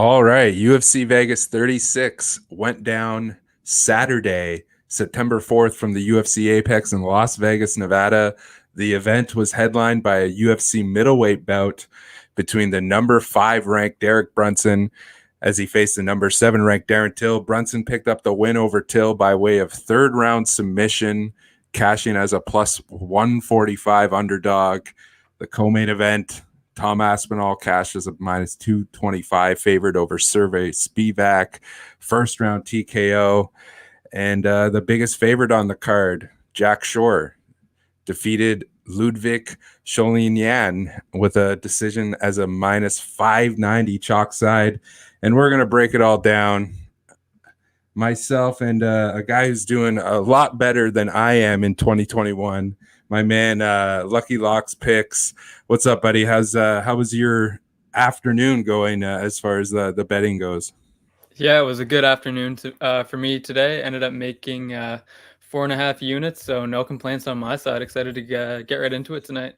All right, UFC Vegas 36 went down Saturday, September 4th from the UFC Apex in Las Vegas, Nevada. The event was headlined by a UFC middleweight bout between the number 5 ranked Derek Brunson as he faced the number 7 ranked Darren Till. Brunson picked up the win over Till by way of third round submission, cashing as a plus 145 underdog. The co-main event, Tom Aspinall cashed as a minus 225 favored over Sergey Spivak, first round TKO. And the biggest favorite on the card, Jack Shore, defeated Liudvik Sholinian with a decision as a minus 590 chalk side. And we're going to break it all down. Myself and a guy who's doing a lot better than I am in 2021. My man, Lucky Locks Picks. What's up, buddy? How was your afternoon going as far as the betting goes? Yeah, it was a good afternoon for me today. Ended up making 4.5 units, so no complaints on my side. Excited to get right into it tonight.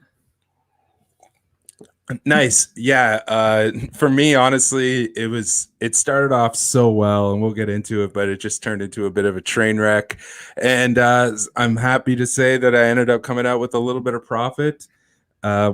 Nice. Yeah. For me, honestly, it started off so well, and we'll get into it, but it just turned into a bit of a train wreck. And I'm happy to say that I ended up coming out with a little bit of profit. I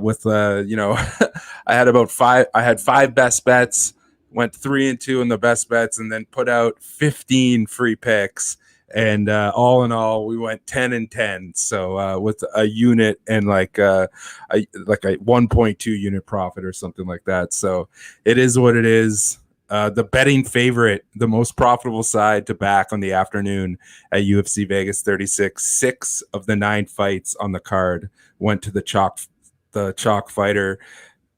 had 5 best bets, went 3-2 in the best bets, and then put out 15 free picks. And all in all, we went 10-10. So with a unit and like a 1.2 unit profit or something like that. So it is what it is. The betting favorite, the most profitable side to back on the afternoon at UFC Vegas 36. 6 of the 9 fights on the card went to the chalk fighter.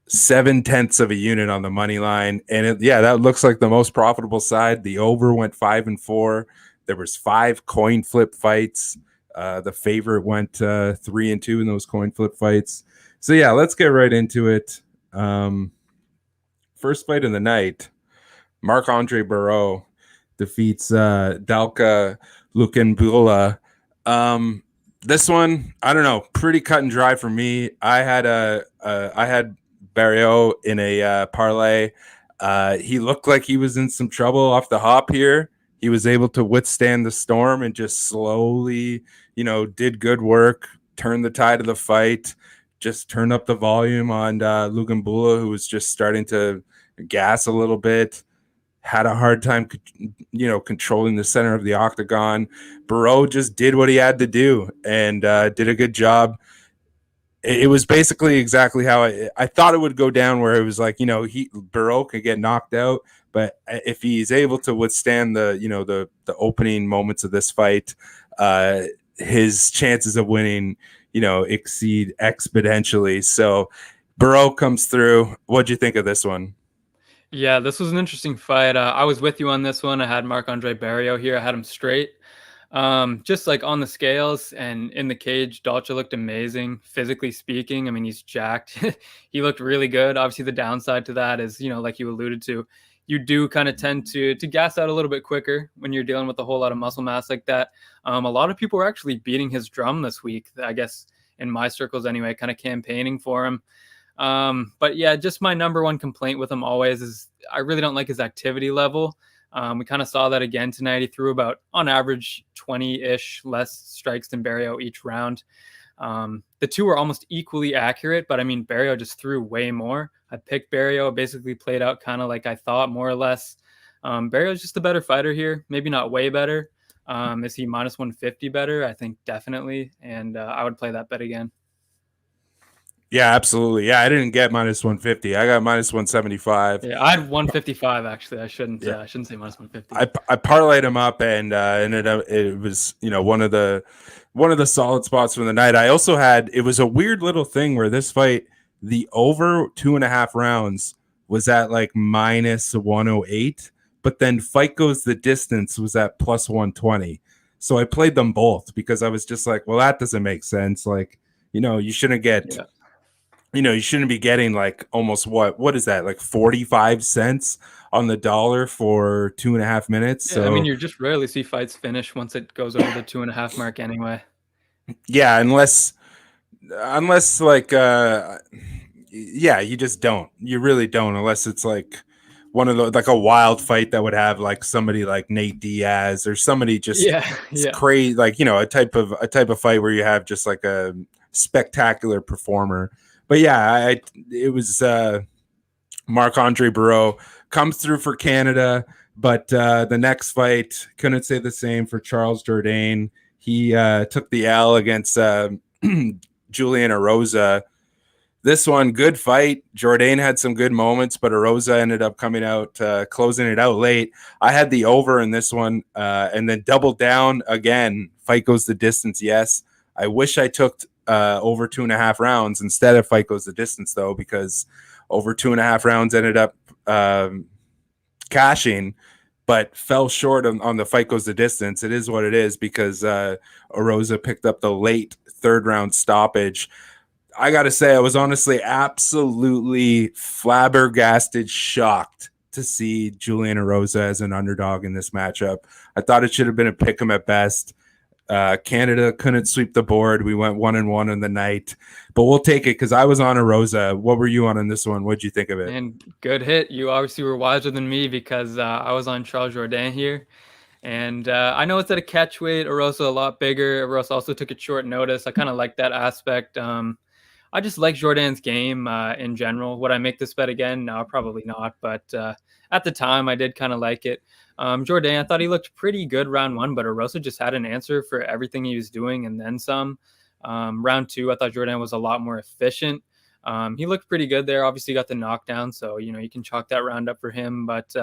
0.7 of a unit on the money line. And that looks like the most profitable side. The over went 5-4. There was 5 coin flip fights. The favorite went 3-2 in those coin flip fights. So yeah, let's get right into it. First fight of the night, Marc-André Barriault defeats Dalcha Lungiambula. This one, I don't know, pretty cut and dry for me. I had Barriault in a parlay. He looked like he was in some trouble off the hop here. He was able to withstand the storm and just slowly, did good work, turned the tide of the fight, just turned up the volume on Lungiambula, who was just starting to gas a little bit, had a hard time, controlling the center of the octagon. Barriault just did what he had to do and did a good job. It was basically exactly how I thought it would go down, where it was like, Barriault could get knocked out, but if he's able to withstand the opening moments of this fight, his chances of winning, exceed exponentially. So Barriault comes through. What'd you think of this one? Yeah, this was an interesting fight. I was with you on this one. I had Marc-André Barriault here. I had him straight. Just like on the scales and in the cage, Dalcha looked amazing, physically speaking. I mean, he's jacked. He looked really good. Obviously, the downside to that is, like you alluded to, you do kind of tend to gas out a little bit quicker when you're dealing with a whole lot of muscle mass like that. A lot of people were actually beating his drum this week, I guess, in my circles anyway, kind of campaigning for him. But yeah, just my number one complaint with him always is I really don't like his activity level. We kind of saw that again tonight. He threw about, on average, 20-ish less strikes than Barriault each round. The two were almost equally accurate, but I mean, Barriault just threw way more. I picked Barriault, basically played out kind of like I thought, more or less. Barriault's just a better fighter here. Maybe not way better. Is he minus 150 better? I think definitely. And I would play that bet again. Yeah, absolutely. Yeah, I didn't get minus 150. I got minus 175. Yeah, I had 155 actually. I shouldn't say minus 150. I parlayed him up and ended up. It was one of the solid spots from the night. I also had, it was a weird little thing where this fight, the over 2.5 rounds was at like minus 108, but then fight goes the distance was at plus 120. So I played them both because I was just like, well, that doesn't make sense. Like, you shouldn't get. Yeah. You shouldn't be getting like almost what is that, like 45 cents on the dollar for 2.5 minutes. Yeah, so I mean, you just rarely see fights finish once it goes over the 2.5 mark anyway. Yeah, unless like you just don't. You really don't, unless it's like one of the like a wild fight that would have like somebody like Nate Diaz or somebody just crazy, like, you know, a type of fight where you have just like a spectacular performer. But yeah, it was Marc-André Barriault comes through for Canada, but the next fight couldn't say the same for Charles Jourdain. He took the L against Julian Erosa. This one, good fight. Jourdain had some good moments, but Erosa ended up coming out, closing it out late. I had the over in this one, and then doubled down again. Fight goes the distance, yes. I wish I took over 2.5 rounds instead of fight goes the distance, though, because over 2.5 rounds ended up cashing, but fell short on the fight goes the distance. It is what it is, because Erosa picked up the late 3rd round stoppage. I got to say, I was honestly absolutely flabbergasted, shocked to see Julian Erosa as an underdog in this matchup. I thought it should have been a pick 'em at best. Canada couldn't sweep the board. We went 1-1 in the night, but we'll take it because I was on Erosa. What were you on in this one? What'd you think of it? And good hit. You obviously were wiser than me, because I was on Charles Jourdain here. And I know it's at a catch weight. Erosa a lot bigger. Erosa also took it short notice. I kind of like that aspect. I just like Jourdain's game in general. Would I make this bet again? No, probably not. But at the time, I did kind of like it. Jourdain, I thought he looked pretty good round 1, but Erosa just had an answer for everything he was doing and then some. Round 2, I thought Jourdain was a lot more efficient. He looked pretty good there. Obviously got the knockdown, so, you know, you can chalk that round up for him. But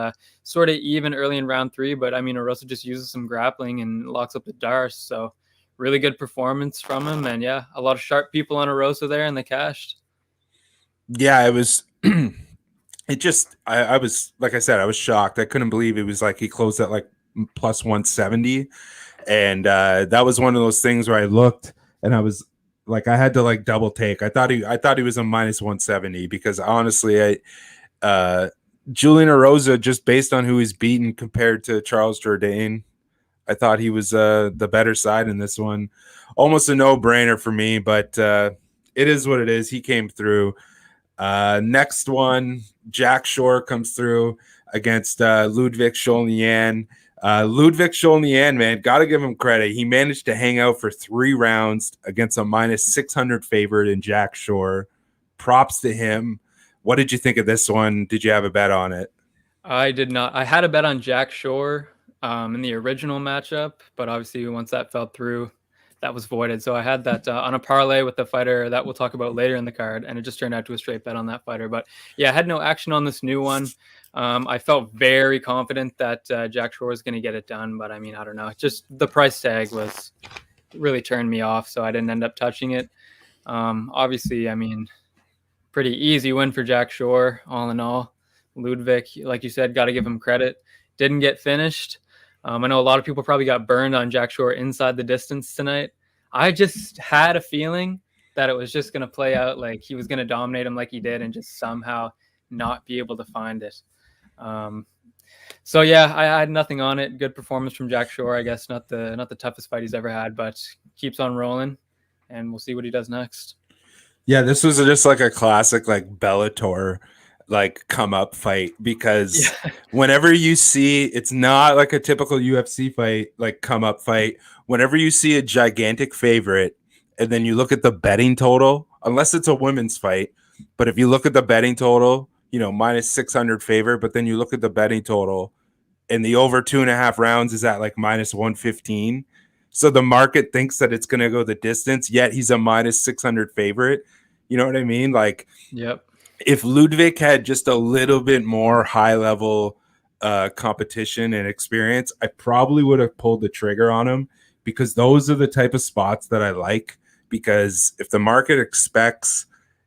sort of even early in round 3. But, I mean, Erosa just uses some grappling and locks up the Darce, so really good performance from him. And yeah, a lot of sharp people on Erosa there, and they cashed. Yeah, it was it just I was, like I said, I was shocked. I couldn't believe it was like he closed at like plus 170. And that was one of those things where I looked and I was like, I had to like double take. I thought he was a minus 170, because honestly, Julian Erosa, just based on who he's beaten compared to Charles Jourdain, I thought he was the better side in this one. Almost a no-brainer for me, but it is what it is. He came through. Next one, Jack Shore comes through against Liudvik Sholinian. Liudvik Sholinian, man, got to give him credit. He managed to hang out for 3 rounds against a minus 600 favorite in Jack Shore. Props to him. What did you think of this one? Did you have a bet on it? I did not. I had a bet on Jack Shore in the original matchup, but obviously once that fell through, that was voided. So I had that on a parlay with the fighter that we'll talk about later in the card, and it just turned out to a straight bet on that fighter. But yeah, I had no action on this new one. I felt very confident that Jack Shore was going to get it done, but I mean, I don't know. Just the price tag was really turned me off, so I didn't end up touching it. Obviously, I mean, pretty easy win for Jack Shore, all in all. Liudvik, like you said, got to give him credit. Didn't get finished. I know a lot of people probably got burned on Jack Shore inside the distance tonight. I just had a feeling that it was just going to play out like he was going to dominate him like he did and just somehow not be able to find it. So yeah, I had nothing on it. Good performance from Jack Shore. I guess not the toughest fight he's ever had, but keeps on rolling, and we'll see what he does next. Yeah, this was just like a classic like Bellator like come up fight, because whenever you see, it's not like a typical UFC fight, like come up fight. Whenever you see a gigantic favorite and then you look at the betting total, unless it's a women's fight, but if you look at the betting total, you know, minus 600 favorite, but then you look at the betting total and the over 2.5 rounds is at like minus 115. So the market thinks that it's going to go the distance, yet he's a minus 600 favorite. You know what I mean? Like, yep. If Liudvik had just a little bit more high level competition and experience, I probably would have pulled the trigger on him, because those are the type of spots that I like. Because if the market expects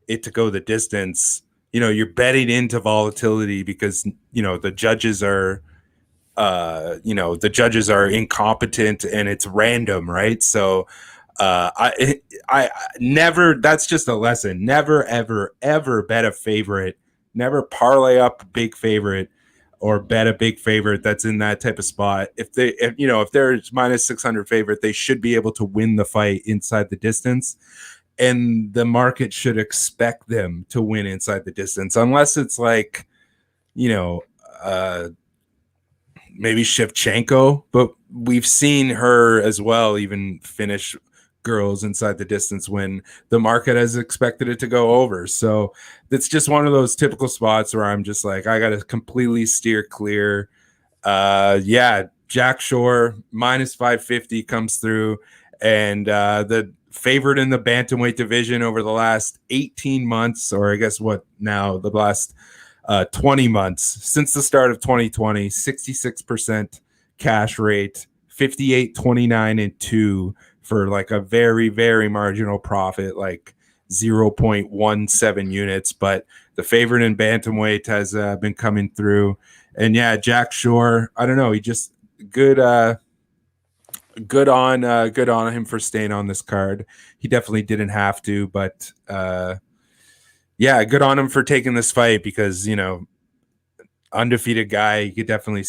it to go the distance, you know, you're betting into volatility, because, you know, the judges are incompetent and it's random, right? So I never, that's just a lesson. Never, ever bet a favorite. Never parlay up a big favorite or bet a big favorite that's in that type of spot. If there's minus 600 favorite, they should be able to win the fight inside the distance. And the market should expect them to win inside the distance, unless it's like, you know, maybe Shevchenko, but we've seen her as well even finish girls inside the distance when the market has expected it to go over. So it's just one of those typical spots where I'm just like, I got to completely steer clear. Jack Shore minus 550 comes through, and the favorite in the bantamweight division over the last 18 months, or I guess what now, the last 20 months since the start of 2020, 66% cash rate, 58, 29, and 2 for like a very, very marginal profit, like 0.17 units. But the favorite in bantamweight has been coming through. And yeah, Jack Shore, I don't know, he just good on him for staying on this card. He definitely didn't have to, but good on him for taking this fight, because undefeated guy, you could definitely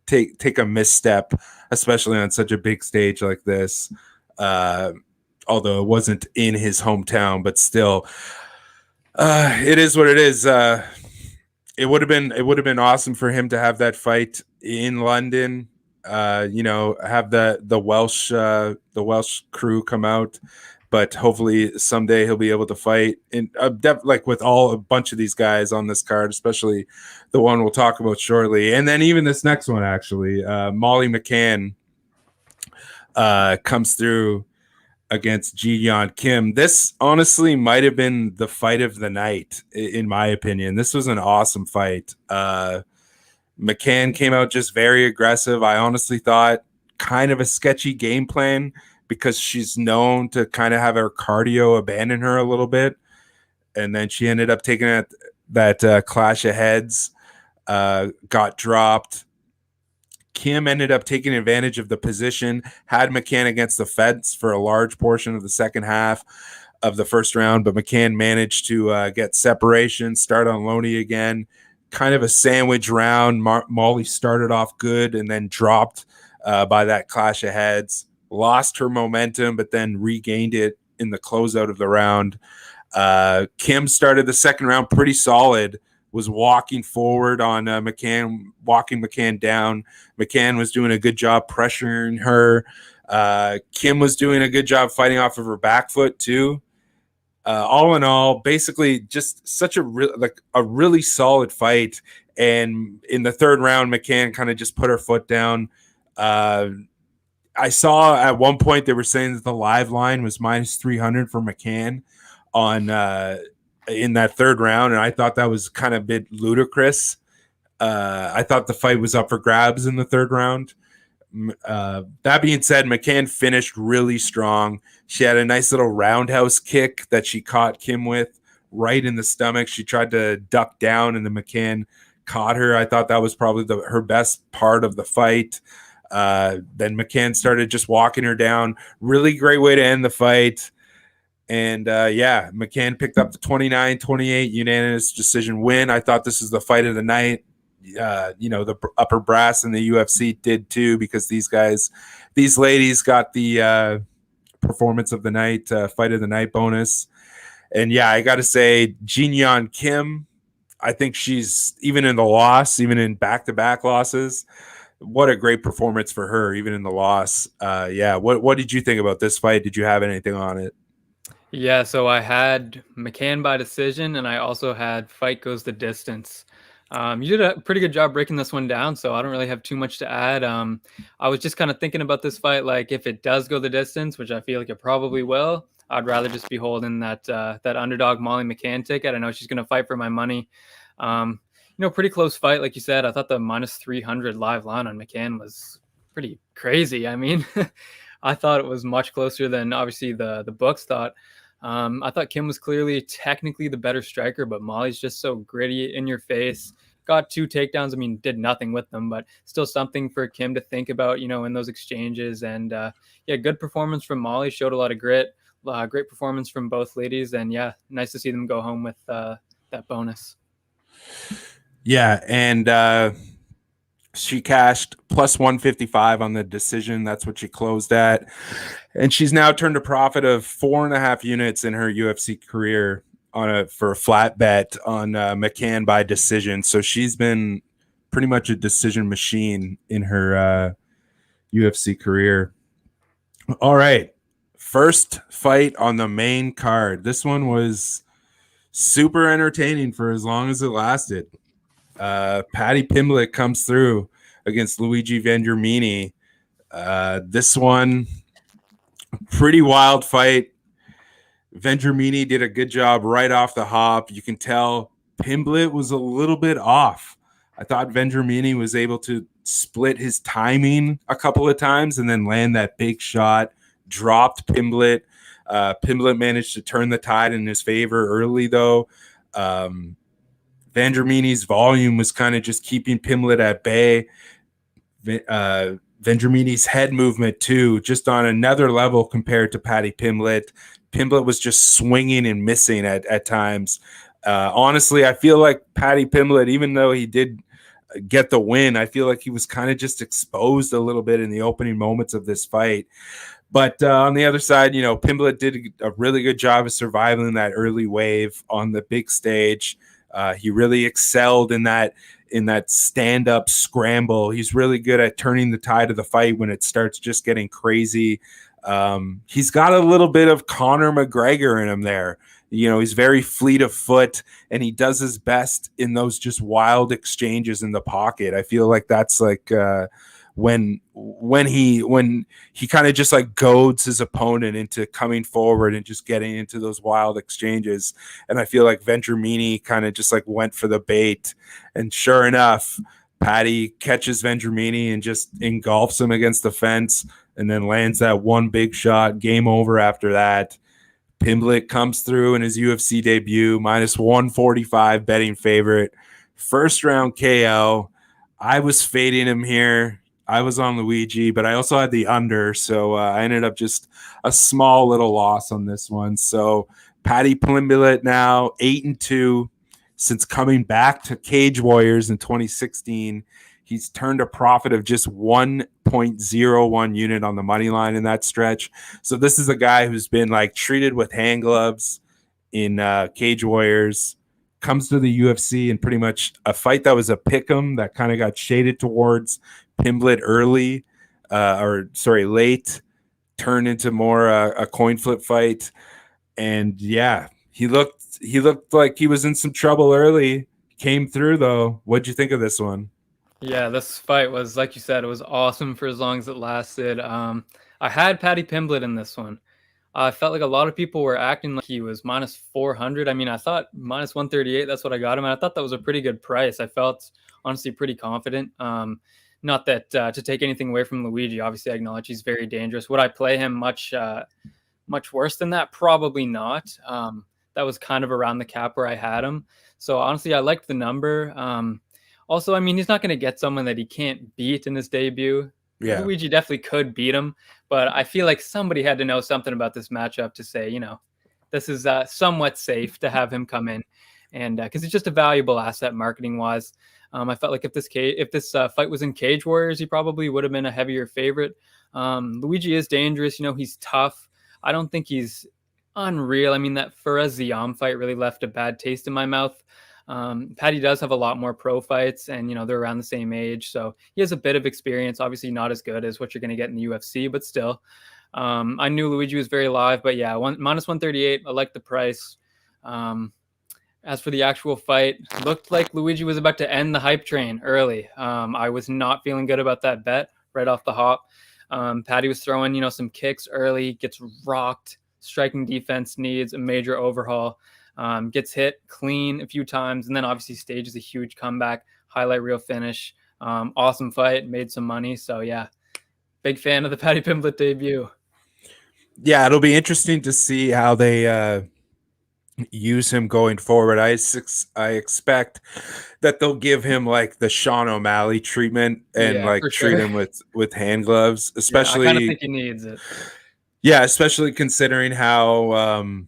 take a misstep, especially on such a big stage like this. Although it wasn't in his hometown, but still, it is what it is. It would have been awesome for him to have that fight in London. Have the Welsh crew come out, but hopefully someday he'll be able to fight in like with a bunch of these guys on this card, especially the one we'll talk about shortly. And then even this next one, actually, Molly McCann comes through against Yeon Kim. This honestly might have been the fight of the night, in my opinion. This was an awesome fight. McCann came out just very aggressive. I honestly thought kind of a sketchy game plan, because she's known to kind of have her cardio abandon her a little bit. And then she ended up taking that clash of heads, got dropped. Kim ended up taking advantage of the position, had McCann against the fence for a large portion of the second half of the first round, but McCann managed to get separation, start on Loney again. Kind of a sandwich round. Molly started off good and then dropped by that clash of heads. Lost her momentum, but then regained it in the closeout of the round. Kim started the second round pretty solid, was walking forward on McCann, walking McCann down. McCann was doing a good job pressuring her. Kim was doing a good job fighting off of her back foot too. All in all, basically just such a really solid fight. And in the third round, McCann kind of just put her foot down. I saw at one point they were saying that the live line was minus 300 for McCann on in that third round, and I thought that was kind of a bit ludicrous. I thought the fight was up for grabs in the third round. That being said, McCann finished really strong. She had a nice little roundhouse kick that she caught Kim with right in the stomach. She tried to duck down, and then McCann caught her. I thought that was probably her best part of the fight. Then McCann started just walking her down. Really great way to end the fight. And McCann picked up the 29-28 unanimous decision win. I thought this is the fight of the night. The upper brass in the UFC did too, because these ladies got the performance of the night, fight of the night bonus. And yeah, I got to say, Yeon Kim, I think she's, even in the loss, even in back-to-back losses, what a great performance for her, even in the loss. What did you think about this fight? Did you have anything on it? Yeah, so I had McCann by decision, and I also had fight goes the distance. You did a pretty good job breaking this one down, so I don't really have too much to add. I was just kind of thinking about this fight, like if it does go the distance, which I feel like it probably will, I'd rather just be holding that underdog Molly McCann ticket. I know she's going to fight for my money. Pretty close fight, like you said. I thought the minus 300 live line on McCann was pretty crazy. I mean, I thought it was much closer than obviously the books thought. I thought Kim was clearly technically the better striker, but Molly's just so gritty, in your face. Got 2 takedowns. I mean, did nothing with them, but still something for Kim to think about, in those exchanges. And good performance from Molly. Showed a lot of grit. Great performance from both ladies. And nice to see them go home with that bonus. Yeah, and she cashed plus 155 on the decision. That's what she closed at. And she's now turned a profit of 4.5 units in her UFC career for a flat bet on McCann by decision. So she's been pretty much a decision machine in her UFC career. All right. First fight on the main card. This one was super entertaining for as long as it lasted. Paddy Pimblett comes through against Luigi Vendramini. This one, pretty wild fight. Vendramini did a good job right off the hop. You can tell Pimblett was a little bit off. I thought Vendramini was able to split his timing a couple of times and then land that big shot, dropped Pimblett. Pimblett managed to turn the tide in his favor early, though. Vendramini's volume was kind of just keeping Pimblett at bay. Vendramini's head movement, too, just on another level compared to Paddy Pimblett. Pimblett was just swinging and missing at times. Honestly, I feel like Paddy Pimblett, even though he did get the win, I feel like he was kind of just exposed a little bit in the opening moments of this fight. But on the other side, Pimblett did a really good job of surviving that early wave on the big stage. He really excelled in that stand-up scramble. He's really good at turning the tide of the fight when it starts just getting crazy. He's got a little bit of Conor McGregor in him there. He's very fleet of foot, and he does his best in those just wild exchanges in the pocket. I feel like that's like when he kind of just like goads his opponent into coming forward and just getting into those wild exchanges. And I feel like Vendramini kind of just like went for the bait, and sure enough, Paddy catches Vendramini and just engulfs him against the fence, and then lands that one big shot. Game over after that. Pimblett comes through in his UFC debut, minus 145 betting favorite. First round KO. I was fading him here. I was on Luigi, but I also had the under, so I ended up just a small little loss on this one. So Paddy Pimblett now 8-2 since coming back to Cage Warriors in 2016. He's turned a profit of just 1.01 unit on the money line in that stretch. So this is a guy who's been like treated with hand gloves in Cage Warriors, comes to the UFC in pretty much a fight that was a pick'em that kind of got shaded towards Pimblett early, late, turned into more a coin flip fight. And yeah, he looked like he was in some trouble early. Came through though. What'd you think of this one? Yeah, this fight was, like you said, it was awesome for as long as it lasted. I had Paddy Pimblett in this one. I felt like a lot of people were acting like he was minus 400. I mean, I thought minus 138, that's what I got him. And I thought that was a pretty good price. I felt honestly pretty confident. Not that to take anything away from Luigi. Obviously, I acknowledge he's very dangerous. Would I play him much worse than that? Probably not. That was kind of around the cap where I had him. So honestly, I liked the number. Also, I mean, he's not going to get someone that he can't beat in his debut. Yeah. Luigi definitely could beat him, but I feel like somebody had to know something about this matchup to say, this is somewhat safe to have him come in, and because he's just a valuable asset marketing-wise. I felt like if this fight was in Cage Warriors, he probably would have been a heavier favorite. Luigi is dangerous. He's tough. I don't think he's unreal. I mean, that Fares Ziam fight really left a bad taste in my mouth. Paddy does have a lot more pro fights, and they're around the same age, so he has a bit of experience. Obviously not as good as what you're going to get in the UFC, but still. I knew Luigi was very live, but yeah, minus 138. I like the price. As for the actual fight, looked like Luigi was about to end the hype train early. I was not feeling good about that bet right off the hop. Paddy was throwing some kicks early, gets rocked. Striking defense needs a major overhaul. Gets hit clean a few times, and then obviously stages a huge comeback, highlight reel finish. Awesome fight, made some money. So yeah, big fan of the Paddy Pimblett debut. Yeah, it'll be interesting to see how they use him going forward. I expect that they'll give him like the Sean O'Malley treatment and treat him with hand gloves, especially. I kind of think he needs it. Yeah, especially considering how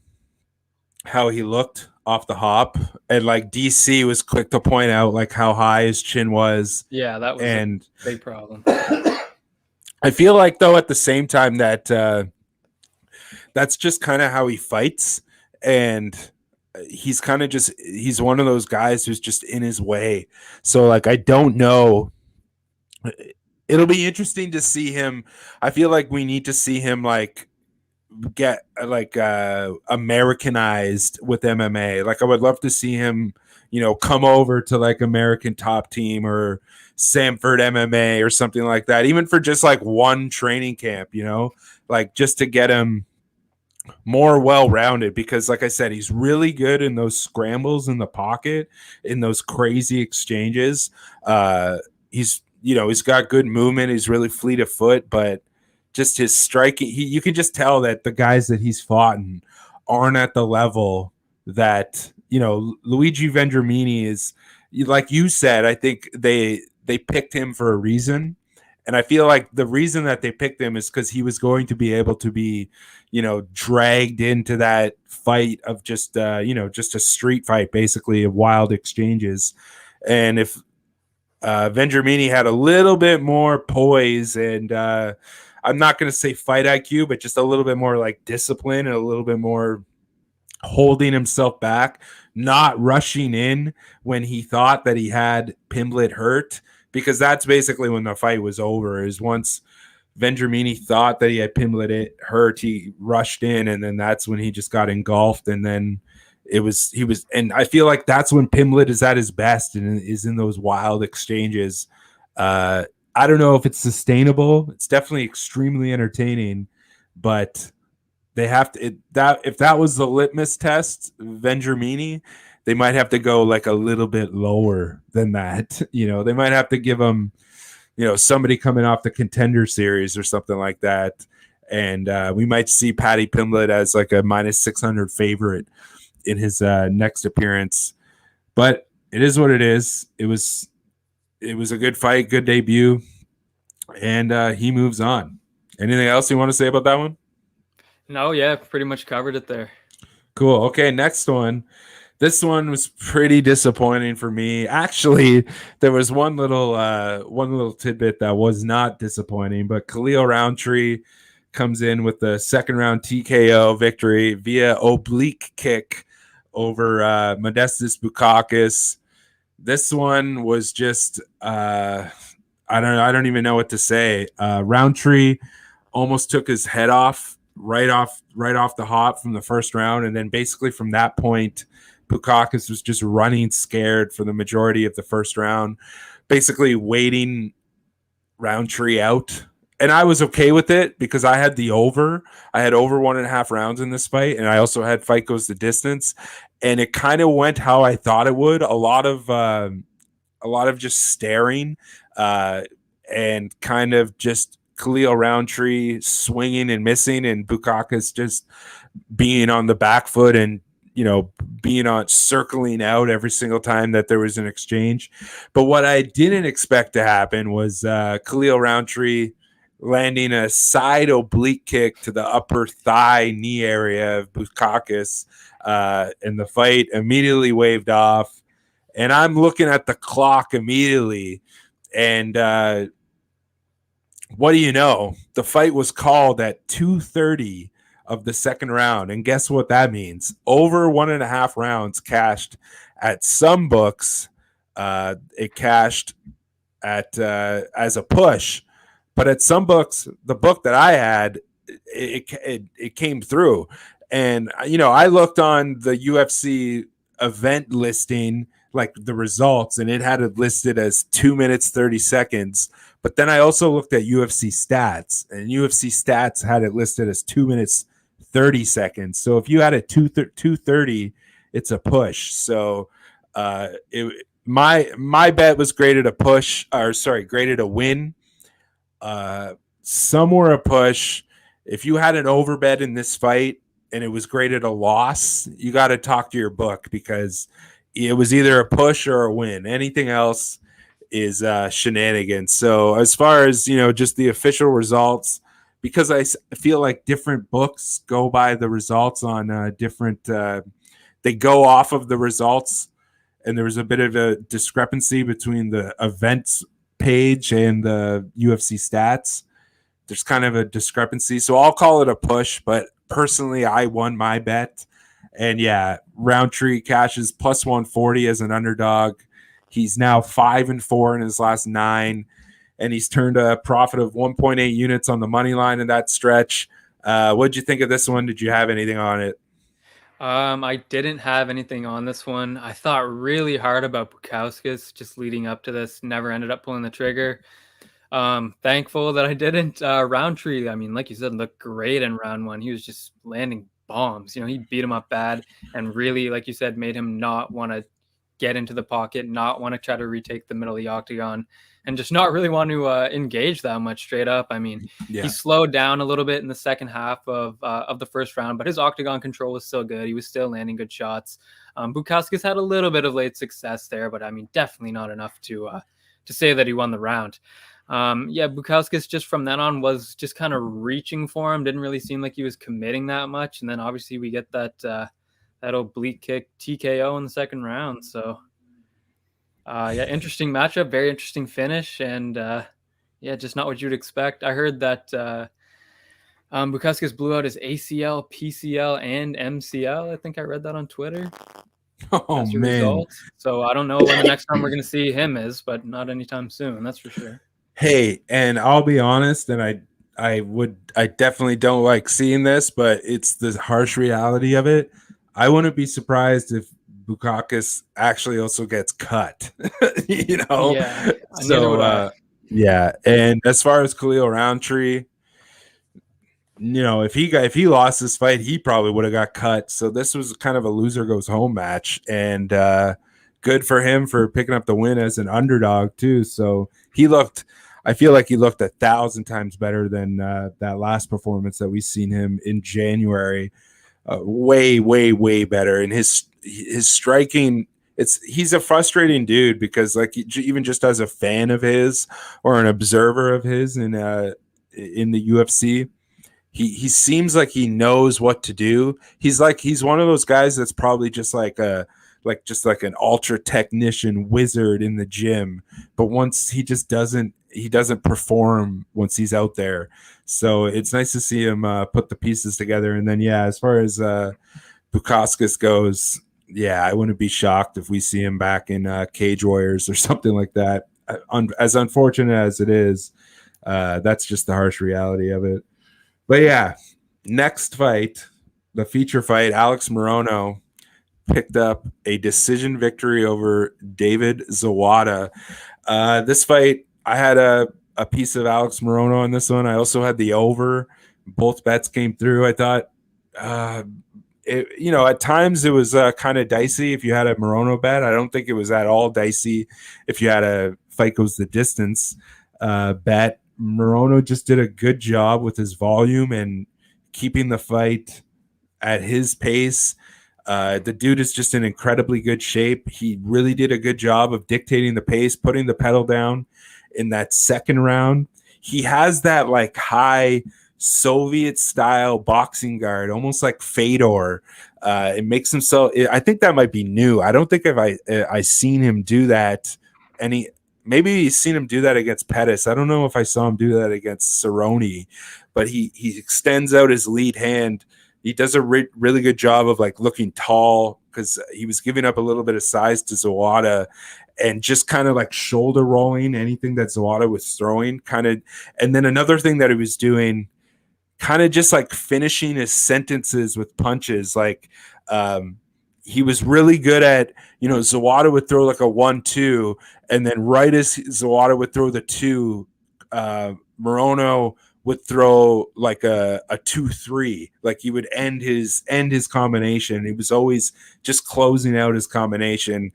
he looked off the hop, and like DC was quick to point out like how high his chin was. Yeah, that was a big problem. I feel like though at the same time that that's just kind of how he fights, and he's kind of just, he's one of those guys who's just in his way. So like, I don't know. It'll be interesting to see him. I feel like we need to see him like get like Americanized with MMA. Like I would love to see him, come over to like American Top Team or Sanford MMA or something like that, even for just like one training camp, like just to get him more well-rounded, because like I said, he's really good in those scrambles in the pocket, in those crazy exchanges. He's got good movement. He's really fleet of foot, but just his striking, you can just tell that the guys that he's fought aren't at the level that, Luigi Vendramini is. Like you said, I think they picked him for a reason. And I feel like the reason that they picked him is because he was going to be able to be, dragged into that fight of just, just a street fight, basically, of wild exchanges. And if Vendramini had a little bit more poise and I'm not going to say fight IQ, but just a little bit more like discipline and a little bit more holding himself back, not rushing in when he thought that he had Pimblett hurt, because that's basically when the fight was over, is once Vendramini thought that he had Pimblett hurt, he rushed in, and then that's when he just got engulfed. And then and I feel like that's when Pimblett is at his best and is in those wild exchanges. I don't know if it's sustainable. It's definitely extremely entertaining, but they have to, if that was the litmus test, Vendramini, they might have to go like a little bit lower than that. They might have to give him, somebody coming off the Contender Series or something like that. And we might see Paddy Pimblett as like a -600 favorite in his next appearance. But it is what it is. It was a good fight, good debut, and he moves on. Anything else you want to say about that one? No, yeah, pretty much covered it there. Cool. Okay, next one. This one was pretty disappointing for me. Actually, there was one little tidbit that was not disappointing, but Khalil Rountree comes in with the second round TKO victory via oblique kick over Modestas Bukauskas. This one was just I don't even know what to say. Rountree almost took his head off right off the hop from the first round, and then basically from that point, Bukauskas was just running scared for the majority of the first round, basically waiting Rountree out. And I was okay with it because I had the over. I had over 1.5 rounds in this fight, and I also had fight goes the distance, and it kind of went how I thought it would. A lot of just staring, and kind of just Khalil Rountree swinging and missing, and Bukauskas just being on the back foot and being on circling out every single time that there was an exchange. But what I didn't expect to happen was Khalil Rountree landing a side oblique kick to the upper thigh knee area of Bukauskas, and the fight immediately waved off. And I'm looking at the clock immediately, and what do you know? The fight was called at 2:30 of the second round, and guess what that means? Over 1.5 rounds cashed at some books. It cashed at as a push, but at some books, the book that I had, it came through. And I looked on the UFC event listing, like the results, and it had it listed as 2 minutes 30 seconds. But then I also looked at UFC stats, and UFC stats had it listed as 2 minutes 30 seconds. So if you had a 2:30, it's a push. So my bet was graded a push, or sorry, graded a win. Some were a push. If you had an overbet in this fight and it was graded a loss, you got to talk to your book, because it was either a push or a win. Anything else is shenanigans. So as far as just the official results, because I feel like different books go by the results on different they go off of the results, and there was a bit of a discrepancy between the events page and the UFC stats. There's kind of a discrepancy, so I'll call it a push, but personally I won my bet. And yeah, Rountree cashes plus 140 as an underdog. He's now 5-4 in his last 9, and he's turned a profit of 1.8 units on the money line in that stretch. What did you think of this one? Did you have anything on it? I didn't have anything on this one. I thought really hard about Bukauskas just leading up to this. Never ended up pulling the trigger. Thankful that I didn't. Rountree, I mean, like you said, looked great in round 1. He was just landing bombs. He beat him up bad and really, like you said, made him not want to get into the pocket, not want to try to retake the middle of the octagon, and just not really want to engage that much straight up. I mean, he slowed down a little bit in the second half of the first round, but his octagon control was still good. He was still landing good shots. Bukauskas had a little bit of late success there, but I mean, definitely not enough to say that he won the round. Bukauskas just from then on was just kind of reaching for him. Didn't really seem like he was committing that much. And then obviously we get that oblique kick TKO in the second round. So interesting matchup, very interesting finish. And just not what you'd expect. I heard that Bukauskas blew out his ACL, PCL, and MCL. I think I read that on Twitter. Oh, man. Results. So I don't know when the next time we're going to see him is, but not anytime soon. That's for sure. Hey, and I'll be honest, and I definitely don't like seeing this, but it's the harsh reality of it. I wouldn't be surprised if Bukauskas actually also gets cut. Yeah. So and as far as Khalil Rountree, if he lost this fight, he probably would have got cut. So this was kind of a loser goes home match, and good for him for picking up the win as an underdog too. So I feel like he looked 1,000 times better than that last performance that we seen him in January. Way, way, way better. And his striking, he's a frustrating dude because like even just as a fan of his or an observer of his in the UFC, he seems like he knows what to do. He's one of those guys that's probably just like an ultra technician wizard in the gym, but once he doesn't perform once he's out there. So it's nice to see him put the pieces together. And then as far as Bukauskas goes, I wouldn't be shocked if we see him back in Cage Warriors or something like that. As unfortunate as it is, that's just the harsh reality of it. But next fight, the feature fight, Alex Morono picked up a decision victory over David Zawada. This fight, I had a piece of Alex Morono on this one. I also had the over. Both bets came through. I thought, at times it was kind of dicey if you had a Morono bet. I don't think it was at all dicey if you had a fight goes the distance bet. Morono just did a good job with his volume and keeping the fight at his pace. The dude is just in incredibly good shape. He really did a good job of dictating the pace, putting the pedal down in that second round. He has that like high Soviet style boxing guard, almost like Fedor. It makes him so. I think that might be new. I don't think I seen him do that. Maybe he's seen him do that against Pettis. I don't know if I saw him do that against Cerrone, but he extends out his lead hand. He does a really good job of like looking tall because he was giving up a little bit of size to Zawada and just kind of like shoulder rolling anything that Zawada was throwing and then another thing that he was doing, kind of just like finishing his sentences with punches. Like he was really good at, Zawada would throw like a 1-2 and then right as Zawada would throw the 2, Morono would throw like a 2-3, like he would end his combination. He was always just closing out his combination,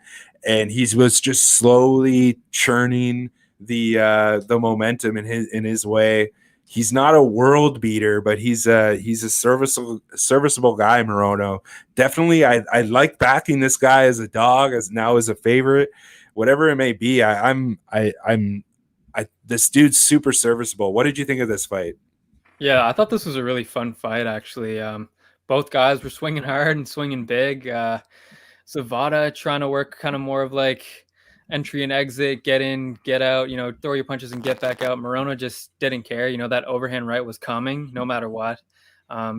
and he was just slowly churning the momentum in his way. He's not a world beater, but he's a serviceable guy. Morono, definitely. I like backing this guy as a dog, as a favorite, whatever it may be. This dude's super serviceable. What did you think of this fight? Yeah, I thought this was a really fun fight, actually. Both guys were swinging hard and swinging big. Zawada trying to work kind of more of like entry and exit, get in, get out, throw your punches and get back out. Morono just didn't care. That overhand right was coming no matter what.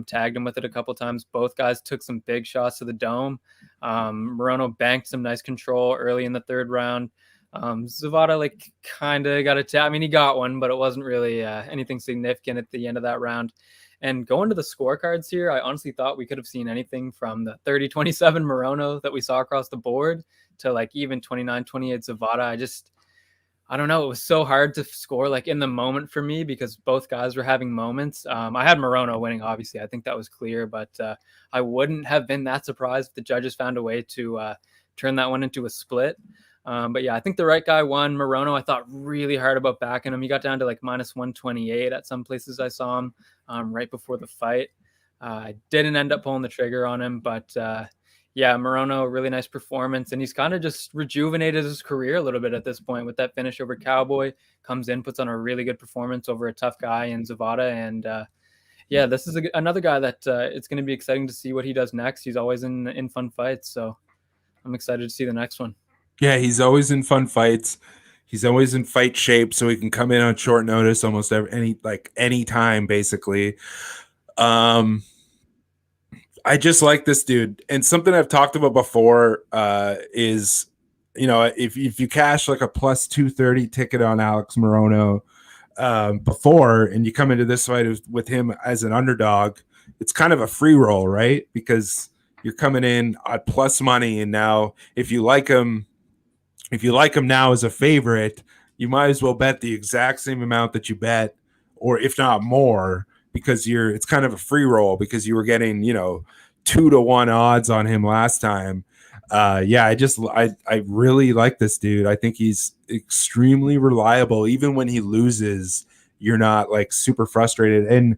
Tagged him with it a couple times. Both guys took some big shots to the dome. Morono banked some nice control early in the third round. Zavada like kind of got a tap. I mean, he got one, but it wasn't really anything significant at the end of that round. And going to the scorecards here, I honestly thought we could have seen anything from the 30-27 Morono that we saw across the board to like even 29-28 Zavada. I don't know. It was so hard to score like in the moment for me because both guys were having moments. I had Morono winning, obviously. I think that was clear, but I wouldn't have been that surprised if the judges found a way to turn that one into a split. But yeah, I think the right guy won. Morono, I thought really hard about backing him. He got down to like -128 at some places I saw him right before the fight. I didn't end up pulling the trigger on him, but yeah, Morono, really nice performance. And he's kind of just rejuvenated his career a little bit at this point with that finish over Cowboy. Comes in, puts on a really good performance over a tough guy in Zavada. And yeah, this is another guy that it's going to be exciting to see what he does next. He's always in fun fights. So I'm excited to see the next one. Yeah, he's always in fun fights. He's always in fight shape, so he can come in on short notice almost any time, basically. I just like this dude. And something I've talked about before is, if you cash like a plus 230 ticket on Alex Morono before, and you come into this fight with him as an underdog, it's kind of a free roll, right? Because you're coming in at plus money, and now if you like him now as a favorite, you might as well bet the exact same amount that you bet, or if not more, because it's kind of a free roll because you were getting 2-1 odds on him last time. I really like this dude. I think he's extremely reliable. Even when he loses, you're not like super frustrated. And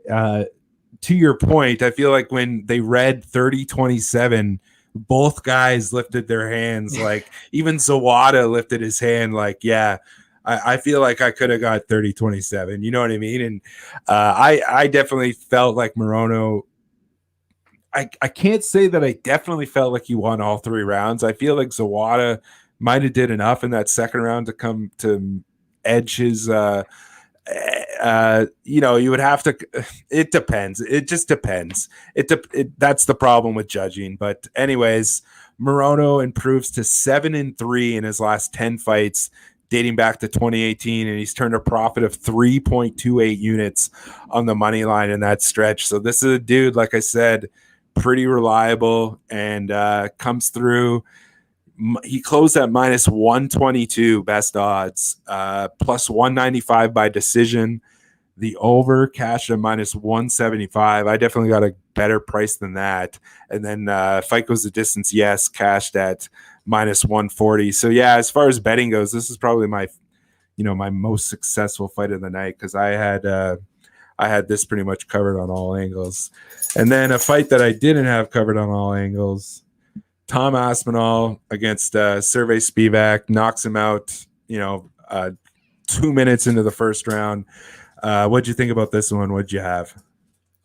to your point, I feel like when they read 30-27, both guys lifted their hands. Like even Zawada lifted his hand. Like, yeah, I feel like I could have got 30-27. You know what I mean? And I definitely felt like Morono. I can't say that I definitely felt like he won all three rounds. I feel like Zawada might have did enough in that second round to come to edge his. You would have to. It depends. It just depends. That's the problem with judging. But anyways, Morono improves to 7-3 in his last 10 fights, dating back to 2018, and he's turned a profit of 3.28 units on the money line in that stretch. So this is a dude, like I said, pretty reliable and comes through. He closed at -122 best odds, plus 195 by decision. The over cashed at -175. I definitely got a better price than that. And then fight goes the distance, yes, cashed at -140. So yeah, as far as betting goes, this is probably my most successful fight of the night because I had this pretty much covered on all angles. And then a fight that I didn't have covered on all angles, Tom Aspinall against Sergey Spivak, knocks him out, 2 minutes into the first round. What'd you think about this one? What'd you have?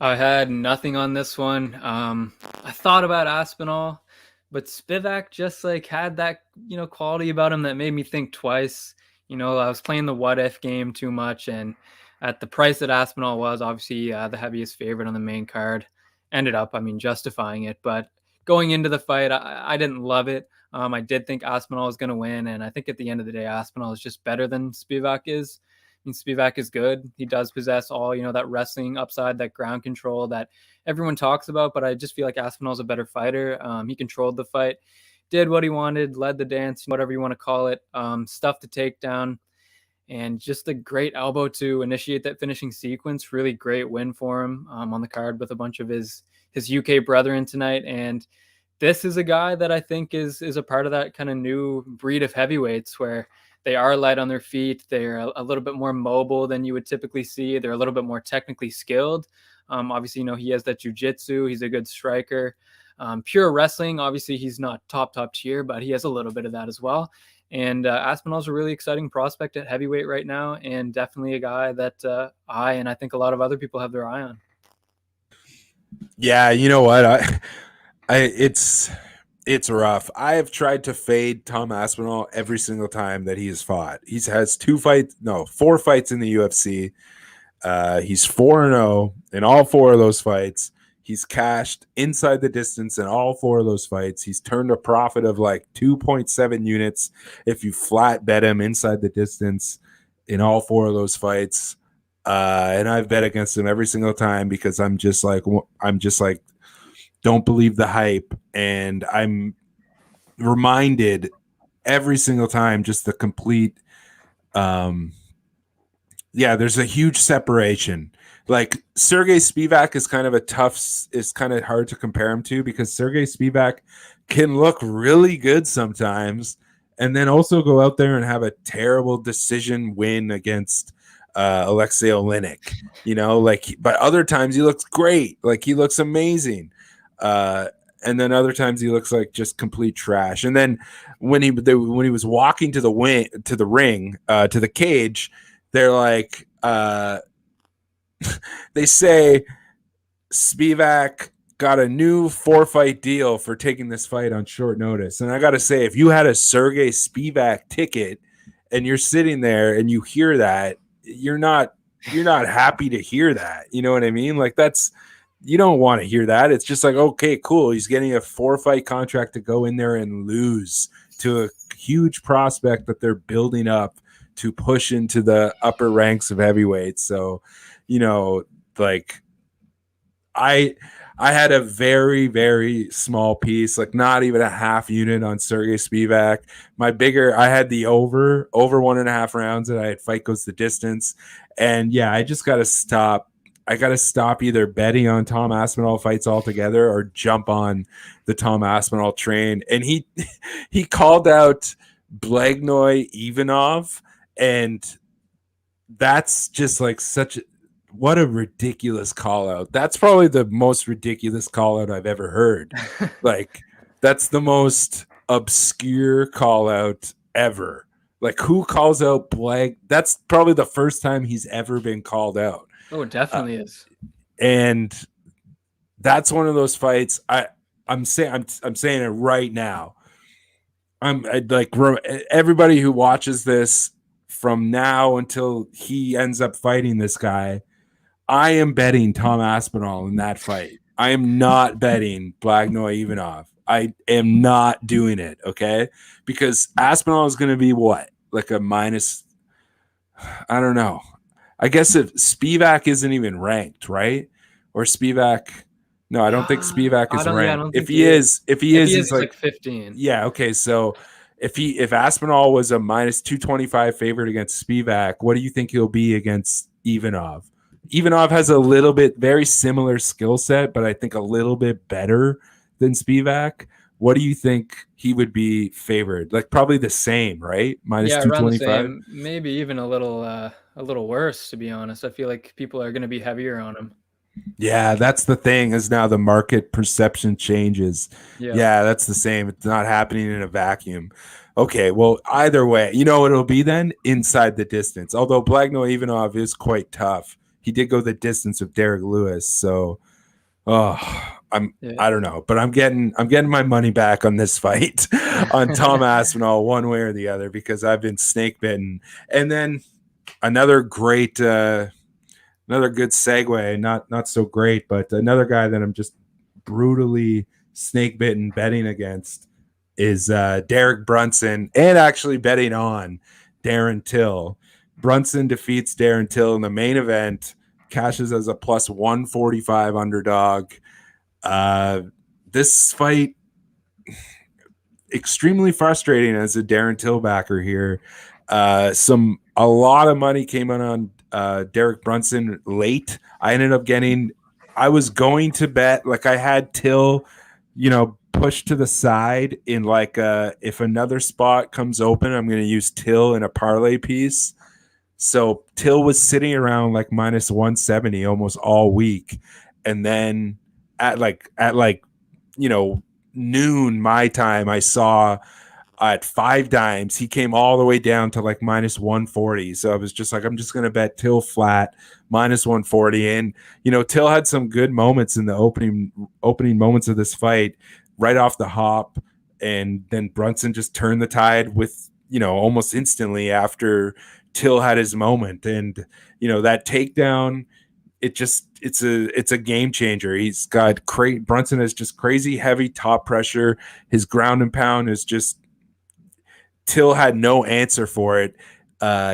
I had nothing on this one. I thought about Aspinall, but Spivak just like had that, quality about him that made me think twice. I was playing the what if game too much, and at the price that Aspinall was, obviously the heaviest favorite on the main card, ended up, justifying it. But going into the fight, I didn't love it. I did think Aspinall was going to win, and I think at the end of the day, Aspinall is just better than Spivak is. Spivak is good. He does possess all, that wrestling upside, that ground control that everyone talks about, but I just feel like Aspinall's a better fighter. He controlled the fight, did what he wanted, led the dance, whatever you want to call it, stuffed the takedown, and just a great elbow to initiate that finishing sequence. Really great win for him on the card with a bunch of his UK brethren tonight. And this is a guy that I think is a part of that kind of new breed of heavyweights where they are light on their feet. They're a little bit more mobile than you would typically see. They're a little bit more technically skilled. Obviously, he has that jiu-jitsu. He's a good striker. Pure wrestling, obviously, he's not top tier, but he has a little bit of that as well. And Aspinall's a really exciting prospect at heavyweight right now, and definitely a guy that I think a lot of other people have their eye on. Yeah, you know what? It's rough. I have tried to fade Tom Aspinall every single time that he has fought. He has 4 fights in the UFC. He's 4-0 in all 4 of those fights. He's cashed inside the distance in all 4 of those fights. He's turned a profit of like 2.7 units if you flat bet him inside the distance in all 4 of those fights. And I've bet against him every single time because I'm just like, don't believe the hype. And I'm reminded every single time just the complete, there's a huge separation. Like Sergey Spivak is kind of hard to compare him to because Sergey Spivak can look really good sometimes and then also go out there and have a terrible decision win against Alexei Oleinik, but other times he looks great. Like he looks amazing. And then other times he looks like just complete trash. And then when he was walking to the ring, to the cage, they're like, they say Spivak got a new 4-fight deal for taking this fight on short notice. And I got to say, if you had a Sergey Spivak ticket and you're sitting there and you hear that, you're not happy to hear that. You know what I mean? Like you don't want to hear that. It's just like, okay, cool. He's getting a 4-fight contract to go in there and lose to a huge prospect that they're building up to push into the upper ranks of heavyweights. So, like I had a very, very small piece, like not even a half unit on Sergey Spivak. I had the over 1.5 rounds and I had fight goes the distance. And yeah, I just got to stop. I got to stop either betting on Tom Aspinall fights altogether or jump on the Tom Aspinall train. And he called out Blagnoy Ivanov, and that's just like what a ridiculous call out. That's probably the most ridiculous call out I've ever heard. Like that's the most obscure call out ever. Like who calls out That's probably the first time he's ever been called out. Oh, it definitely is. And that's one of those fights. I'm saying it right now. Everybody who watches this from now until he ends up fighting this guy, I am betting Tom Aspinall in that fight. I am not betting Blagnoy Ivanov. I am not doing it, okay? Because Aspinall is going to be what? Like a minus, I don't know. I guess if Spivak isn't even ranked, right? Or Spivak, no, I don't think Spivak is ranked. If he is, he's like 15. Yeah, okay. So if Aspinall was a minus 225 favorite against Spivak, what do you think he'll be against Ivanov? Ivanov has a little bit very similar skill set, but I think a little bit better than Spivak. What do you think he would be favored? Like probably the same, right? Minus 225. Maybe even a little worse, to be honest. I feel like people are going to be heavier on him. Yeah, that's the thing is now the market perception changes. Yeah, that's the same. It's not happening in a vacuum. Okay, well, either way, you know what it'll be then? Inside the distance. Although Blagnoy Ivanov is quite tough. He did go the distance with Derek Lewis, so I don't know, but I'm getting my money back on this fight on Tom Aspinall one way or the other because I've been snake bitten. And then another good segue, not so great, but another guy that I'm just brutally snake bitten betting against is Derek Brunson, and actually betting on Darren Till. Brunson defeats Darren Till in the main event, cashes as a plus 145 underdog. This fight, extremely frustrating as a Darren Till backer here. A lot of money came on Derek Brunson late. I was going to bet, like I had Till, pushed to the side in like if another spot comes open, I'm going to use Till in a parlay piece. So Till was sitting around like minus 170 almost all week. And then at noon my time, I saw at 5 dimes, he came all the way down to like minus 140. So I was just like, I'm just going to bet Till flat minus 140. And, Till had some good moments in the opening moments of this fight right off the hop. And then Brunson just turned the tide with, almost instantly after Till had his moment. And, you know, that takedown, it's a game changer. He's got Brunson has just crazy heavy top pressure. His ground and pound is just, Till had no answer for it.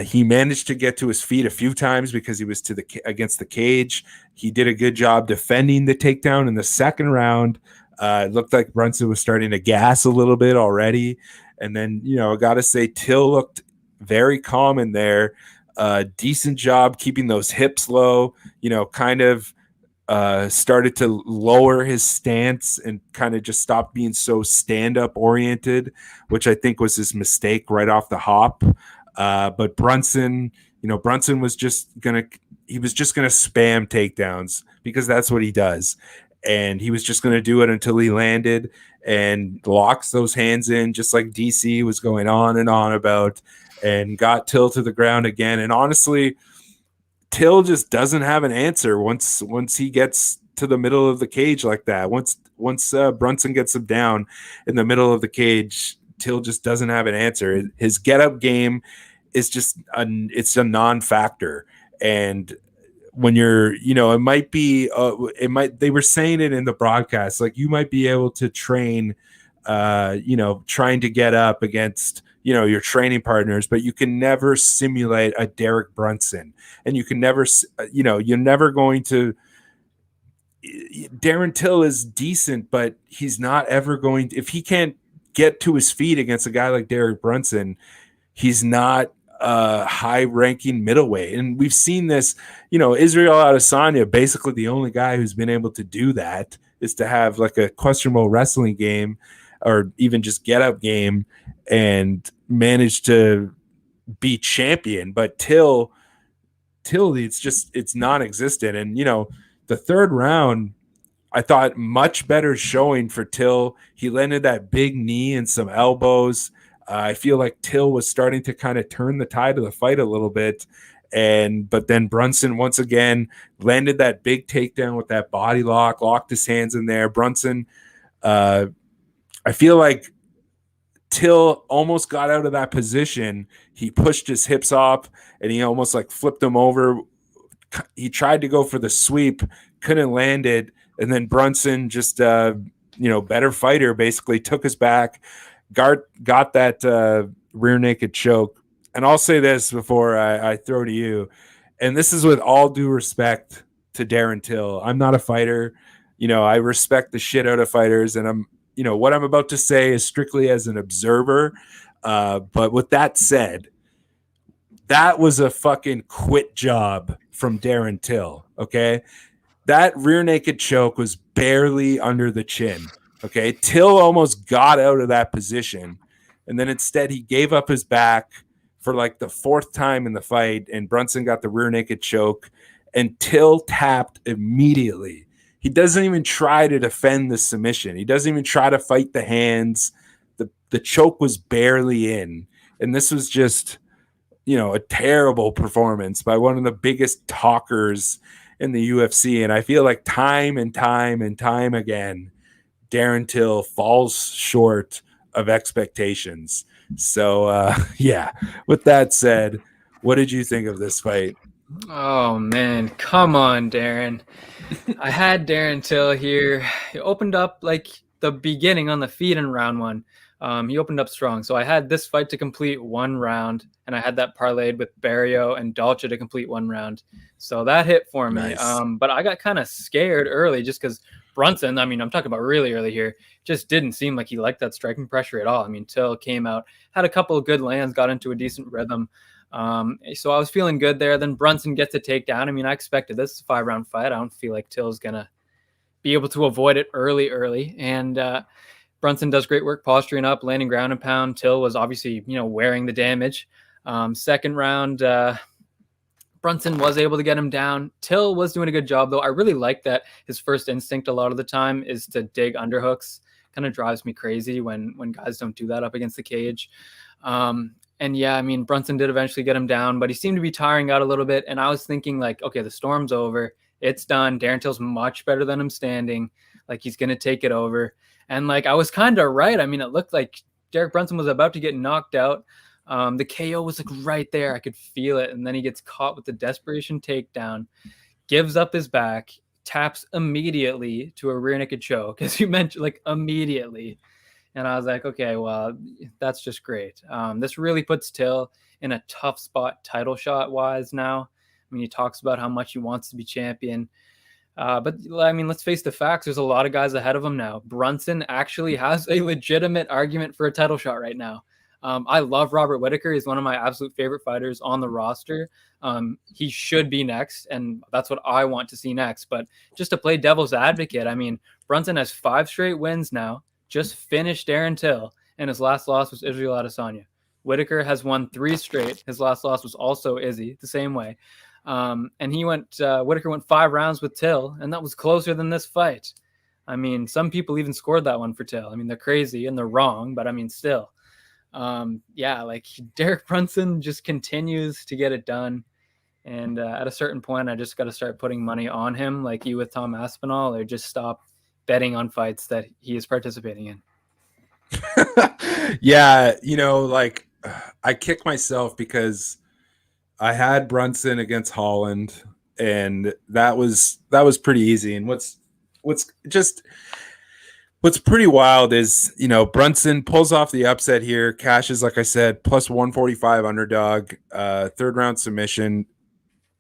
He managed to get to his feet a few times because he was against the cage. He did a good job defending the takedown in the second round. It looked like Brunson was starting to gas a little bit already. And then, you know, I got to say, Till looked very calm in there. Decent job keeping those hips low, you know, kind of started to lower his stance and kind of just stopped being so stand-up oriented, which I think was his mistake right off the hop. But Brunson, you know, Brunson was just gonna spam takedowns because that's what he does. And he was just gonna do it until he landed and locks those hands in, just like DC was going on and on about, and got Till to the ground again. And honestly, Till just doesn't have an answer once he gets to the middle of the cage like that. Once Brunson gets him down in the middle of the cage, Till just doesn't have an answer. His get-up game is just it's a non-factor. And when you're, you know, it might they were saying it in the broadcast, like you might be able to train, you know, trying to get up against, you know, your training partners, but you can never simulate a Derek Brunson, and you can never, you know, you're never going to. Darren Till is decent, but he's not ever going to, if he can't get to his feet against a guy like Derek Brunson, he's not a high-ranking middleweight. And we've seen this, you know, Israel Adesanya, basically the only guy who's been able to do that is to have like a questionable wrestling game or even just get-up game and manage to be champion. But Till, it's non-existent. And, you know, the third round, I thought much better showing for Till. He landed that big knee and some elbows. I feel like Till was starting to kind of turn the tide of the fight a little bit. But then Brunson once again landed that big takedown with that body locked his hands in there. Brunson, I feel like Till almost got out of that position. He pushed his hips up and he almost like flipped him over. He tried to go for the sweep, couldn't land it. And then Brunson, just, you know, better fighter, basically took his back, got that rear naked choke. And I'll say this before I throw to you, and this is with all due respect to Darren Till. I'm not a fighter. You know, I respect the shit out of fighters, and you know, what I'm about to say is strictly as an observer. But with that said, that was a fucking quit job from Darren Till, okay? That rear naked choke was barely under the chin, okay? Till almost got out of that position, and then instead he gave up his back for like the fourth time in the fight, and Brunson got the rear naked choke, and Till tapped immediately. He doesn't even try to defend the submission. He doesn't even try to fight the hands. The choke was barely in, and this was just, you know, a terrible performance by one of the biggest talkers in the UFC. And I feel like time and time again, Darren Till falls short of expectations. So, yeah, with that said, what did you think of this fight? Oh, man. Come on, Darren. I had Darren Till here. He opened up like the beginning on the feet in round one. He opened up strong. So I had this fight to complete one round, and I had that parlayed with Barriault and Dalcha to complete one round. So that hit for me. Nice. But I got kind of scared early just because Brunson, I mean, I'm talking about really early here, just didn't seem like he liked that striking pressure at all. I mean, Till came out, had a couple of good lands, got into a decent rhythm. So I was feeling good there. Then Brunson gets a takedown. I mean, I expected this 5-round fight. I don't feel like Till's going to be able to avoid it early. And Brunson does great work posturing up, landing ground and pound. Till was obviously, you know, wearing the damage. Second round, Brunson was able to get him down. Till was doing a good job, though. I really like that his first instinct a lot of the time is to dig underhooks. Kind of drives me crazy when guys don't do that up against the cage. And yeah, I mean, Brunson did eventually get him down, but he seemed to be tiring out a little bit. And I was thinking like, okay, the storm's over. It's done. Darren Till's much better than him standing. Like he's going to take it over. And like, I was kind of right. I mean, it looked like Derek Brunson was about to get knocked out. The KO was like right there. I could feel it. And then he gets caught with the desperation takedown, gives up his back, taps immediately to a rear naked choke, as you mentioned, like immediately. And I was like, okay, well, that's just great. This really puts Till in a tough spot title shot wise now. I mean, he talks about how much he wants to be champion. But I mean, let's face the facts. There's a lot of guys ahead of him now. Brunson actually has a legitimate argument for a title shot right now. I love Robert Whittaker. He's one of my absolute favorite fighters on the roster. He should be next, and that's what I want to see next. But just to play devil's advocate, I mean, Brunson has 5 straight wins now, just finished Darren Till, and his last loss was Israel Adesanya. Whittaker has won 3 straight. His last loss was also Izzy, the same way. And Whittaker went 5 rounds with Till, and that was closer than this fight. I mean, some people even scored that one for Till. I mean, they're crazy and they're wrong, but I mean, still. Like Derek Brunson just continues to get it done. And at a certain point, I just got to start putting money on him, like you with Tom Aspinall, or just stop betting on fights that he is participating in. Yeah, like I kick myself because I had Brunson against Holland, and that was pretty easy. And what's pretty wild is, Brunson pulls off the upset here, cashes, like I said, plus 145 underdog, 3rd round submission.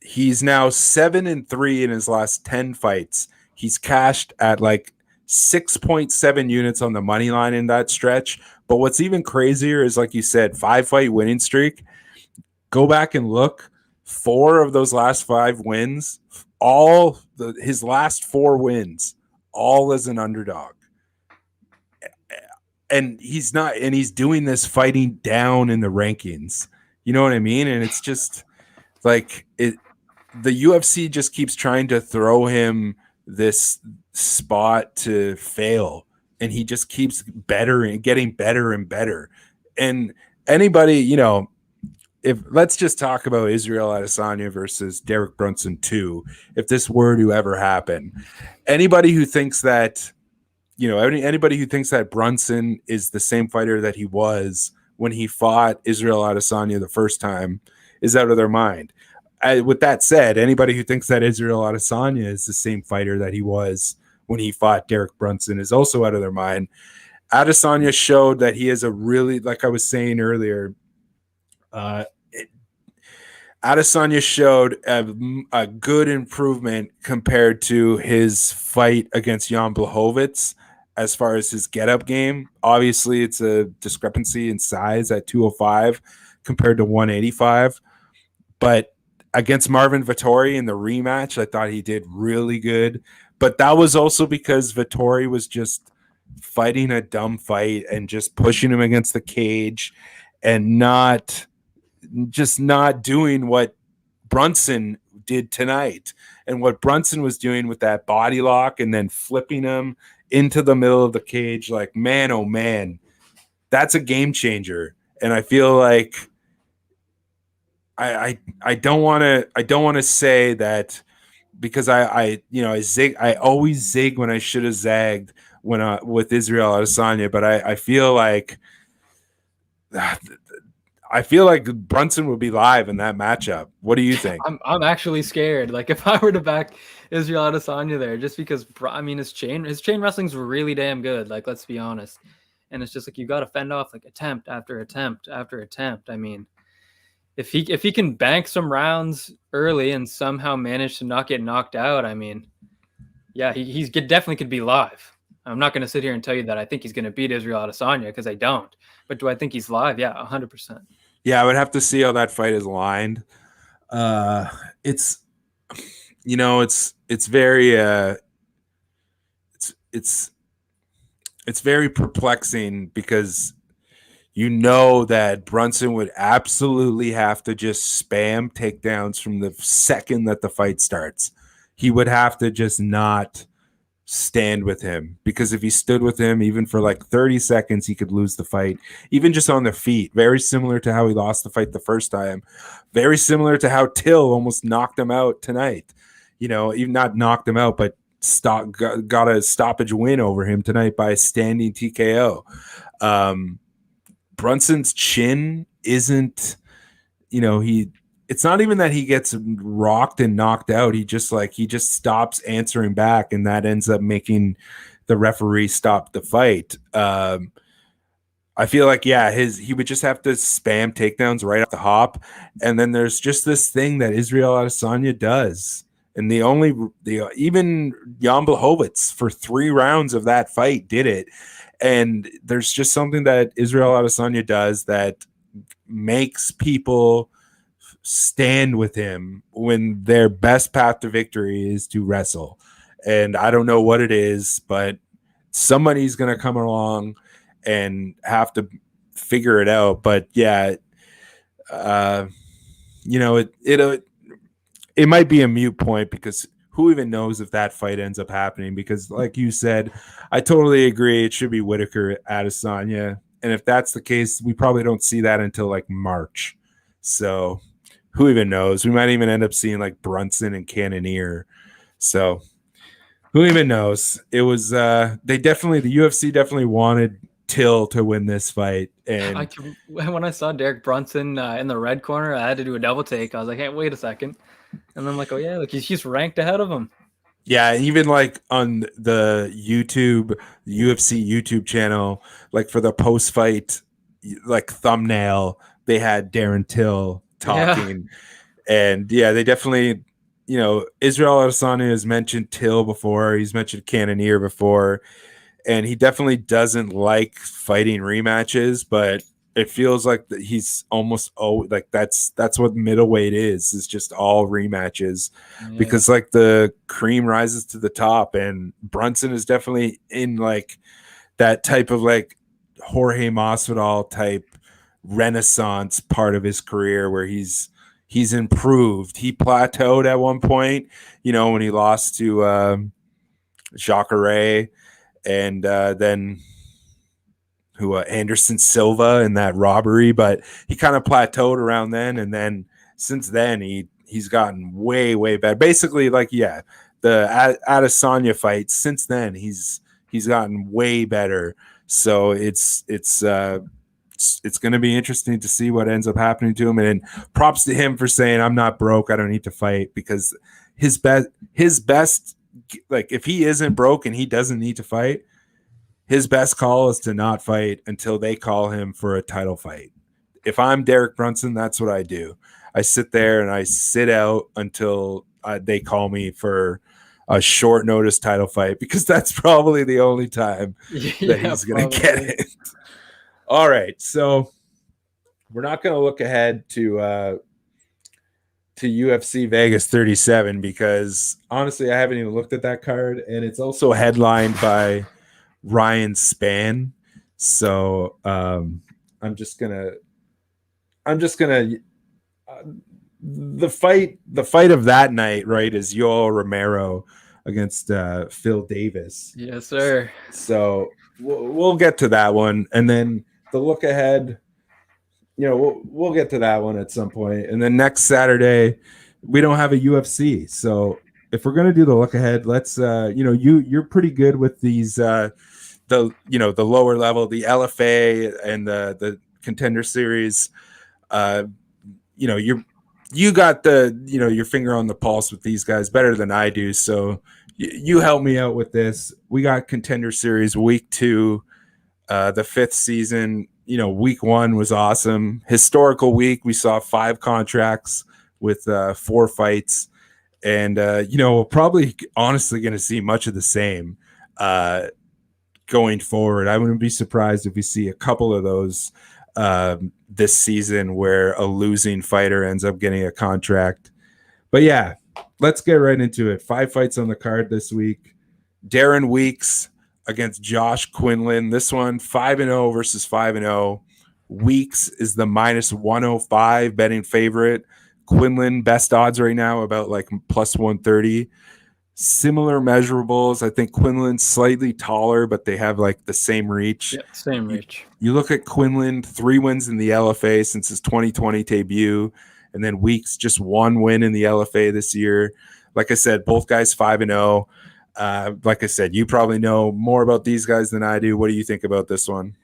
He's now 7-3 in his last 10 fights. He's cashed at like 6.7 units on the money line in that stretch. But what's even crazier is, like you said, 5-fight winning streak. Go back and look. 4 of those last 5 wins, his last 4 wins, all as an underdog. And he's doing this fighting down in the rankings. You know what I mean? And it's just like the UFC just keeps trying to throw him this spot to fail, and he just keeps better and getting better and better. And anybody, if let's just talk about Israel Adesanya versus Derek Brunson 2, if this were to ever happen, anybody who thinks that Brunson is the same fighter that he was when he fought Israel Adesanya the first time is out of their mind. With that said, anybody who thinks that Israel Adesanya is the same fighter that he was when he fought Derek Brunson is also out of their mind. Adesanya showed that he is a really, like I was saying earlier, Adesanya showed a good improvement compared to his fight against Jan Blachowicz as far as his get-up game. Obviously, it's a discrepancy in size at 205 compared to 185. But against Marvin Vettori in the rematch, I thought he did really good. But that was also because Vettori was just fighting a dumb fight and just pushing him against the cage and not doing what Brunson did tonight. And what Brunson was doing with that body lock and then flipping him into the middle of the cage, like, man, oh man, that's a game changer. And I feel like I don't want to say that because I always zig when I should have zagged when with Israel Adesanya, but I feel like Brunson would be live in that matchup. What do you think? I'm actually scared. Like, if I were to back Israel Adesanya there, just because his chain wrestling's really damn good. Like, let's be honest. And it's just like you got to fend off like attempt after attempt after attempt. I mean, if he can bank some rounds early and somehow manage to not get knocked out, I mean, yeah, he definitely could be live. I'm not going to sit here and tell you that I think he's going to beat Israel Adesanya because I don't. But do I think he's live? Yeah, 100%. Yeah, I would have to see how that fight is lined. It's very it's very perplexing because that Brunson would absolutely have to just spam takedowns from the second that the fight starts. He would have to just not stand with him, because if he stood with him even for like 30 seconds, he could lose the fight, even just on the feet. Very similar to how he lost the fight the first time. Very similar to how Till almost knocked him out tonight. Even not knocked him out, but got a stoppage win over him tonight by a standing TKO. Brunson's chin isn't, it's not even that he gets rocked and knocked out. He just stops answering back, and that ends up making the referee stop the fight. I feel like, he would just have to spam takedowns right off the hop. And then there's just this thing that Israel Adesanya does. And even Jan Blachowicz for 3 rounds of that fight did it. And there's just something that Israel Adesanya does that makes people stand with him when their best path to victory is to wrestle. And I don't know what it is, but somebody's going to come along and have to figure it out. But it might be a moot point, because who even knows if that fight ends up happening? Because like you said, I totally agree. It should be Whitaker Adesanya. And if that's the case, we probably don't see that until like March. So who even knows? We might even end up seeing like Brunson and Cannonier. So who even knows? It was the UFC definitely wanted Till to win this fight. And when I saw Derek Brunson in the red corner, I had to do a double take. I was like, hey, wait a second. And I'm like, oh yeah, look, he's ranked ahead of him. Yeah, even like on the UFC YouTube channel, like for the post-fight like thumbnail, they had Darren Till talking. And they definitely, Israel Adesanya has mentioned Till before. He's mentioned Cannonier before. And he definitely doesn't like fighting rematches, but it feels like that he's almost that's what middleweight is just all rematches, because like the cream rises to the top, and Brunson is definitely in like that type of like Jorge Masvidal type renaissance part of his career where he's improved. He plateaued at one point, when he lost to Jacare. And then Anderson Silva in that robbery, but he kind of plateaued around then, and then since then he's gotten way better. Basically, like the Adesanya fight, since then he's gotten way better. So it's going to be interesting to see what ends up happening to him. And props to him for saying, I'm not broke, I don't need to fight, because his best. Like if he isn't broke and he doesn't need to fight, his best call is to not fight until they call him for a title fight. If I'm Derek Brunson, that's what I do. I sit there and I sit out until they call me for a short notice title fight, because that's probably the only time that he's going to get it. All right. So we're not going to look ahead to UFC Vegas 37, because honestly, I haven't even looked at that card, and it's also headlined by Ryan Spann. So I'm just gonna the fight of that night, right, is Yoel Romero against Phil Davis. Yes, sir. So we'll get to that one, and then the look ahead. We'll get to that one at some point. And then next Saturday, we don't have a UFC. So if we're going to do the look ahead, let's, you're pretty good with these, the lower level, the LFA and the Contender Series. You got your finger on the pulse with these guys better than I do. So you help me out with this. We got Contender Series week 2, the 5th season. Week 1 was awesome. Historical week. We saw 5 contracts with 4 fights. And, we're probably honestly going to see much of the same going forward. I wouldn't be surprised if we see a couple of those this season where a losing fighter ends up getting a contract. But yeah, let's get right into it. 5 fights on the card this week. Darren Weeks against Josh Quinlan. This one, 5-0 versus 5-0. Weeks is the -105 betting favorite. Quinlan, best odds right now, about like +130. Similar measurables. I think Quinlan's slightly taller, but they have like the same reach. Yeah, same reach. You look at Quinlan, 3 wins in the LFA since his 2020 debut, and then Weeks just 1 win in the LFA this year. Like I said, both guys 5-0. Like I said, you probably know more about these guys than I do. What do you think about this one?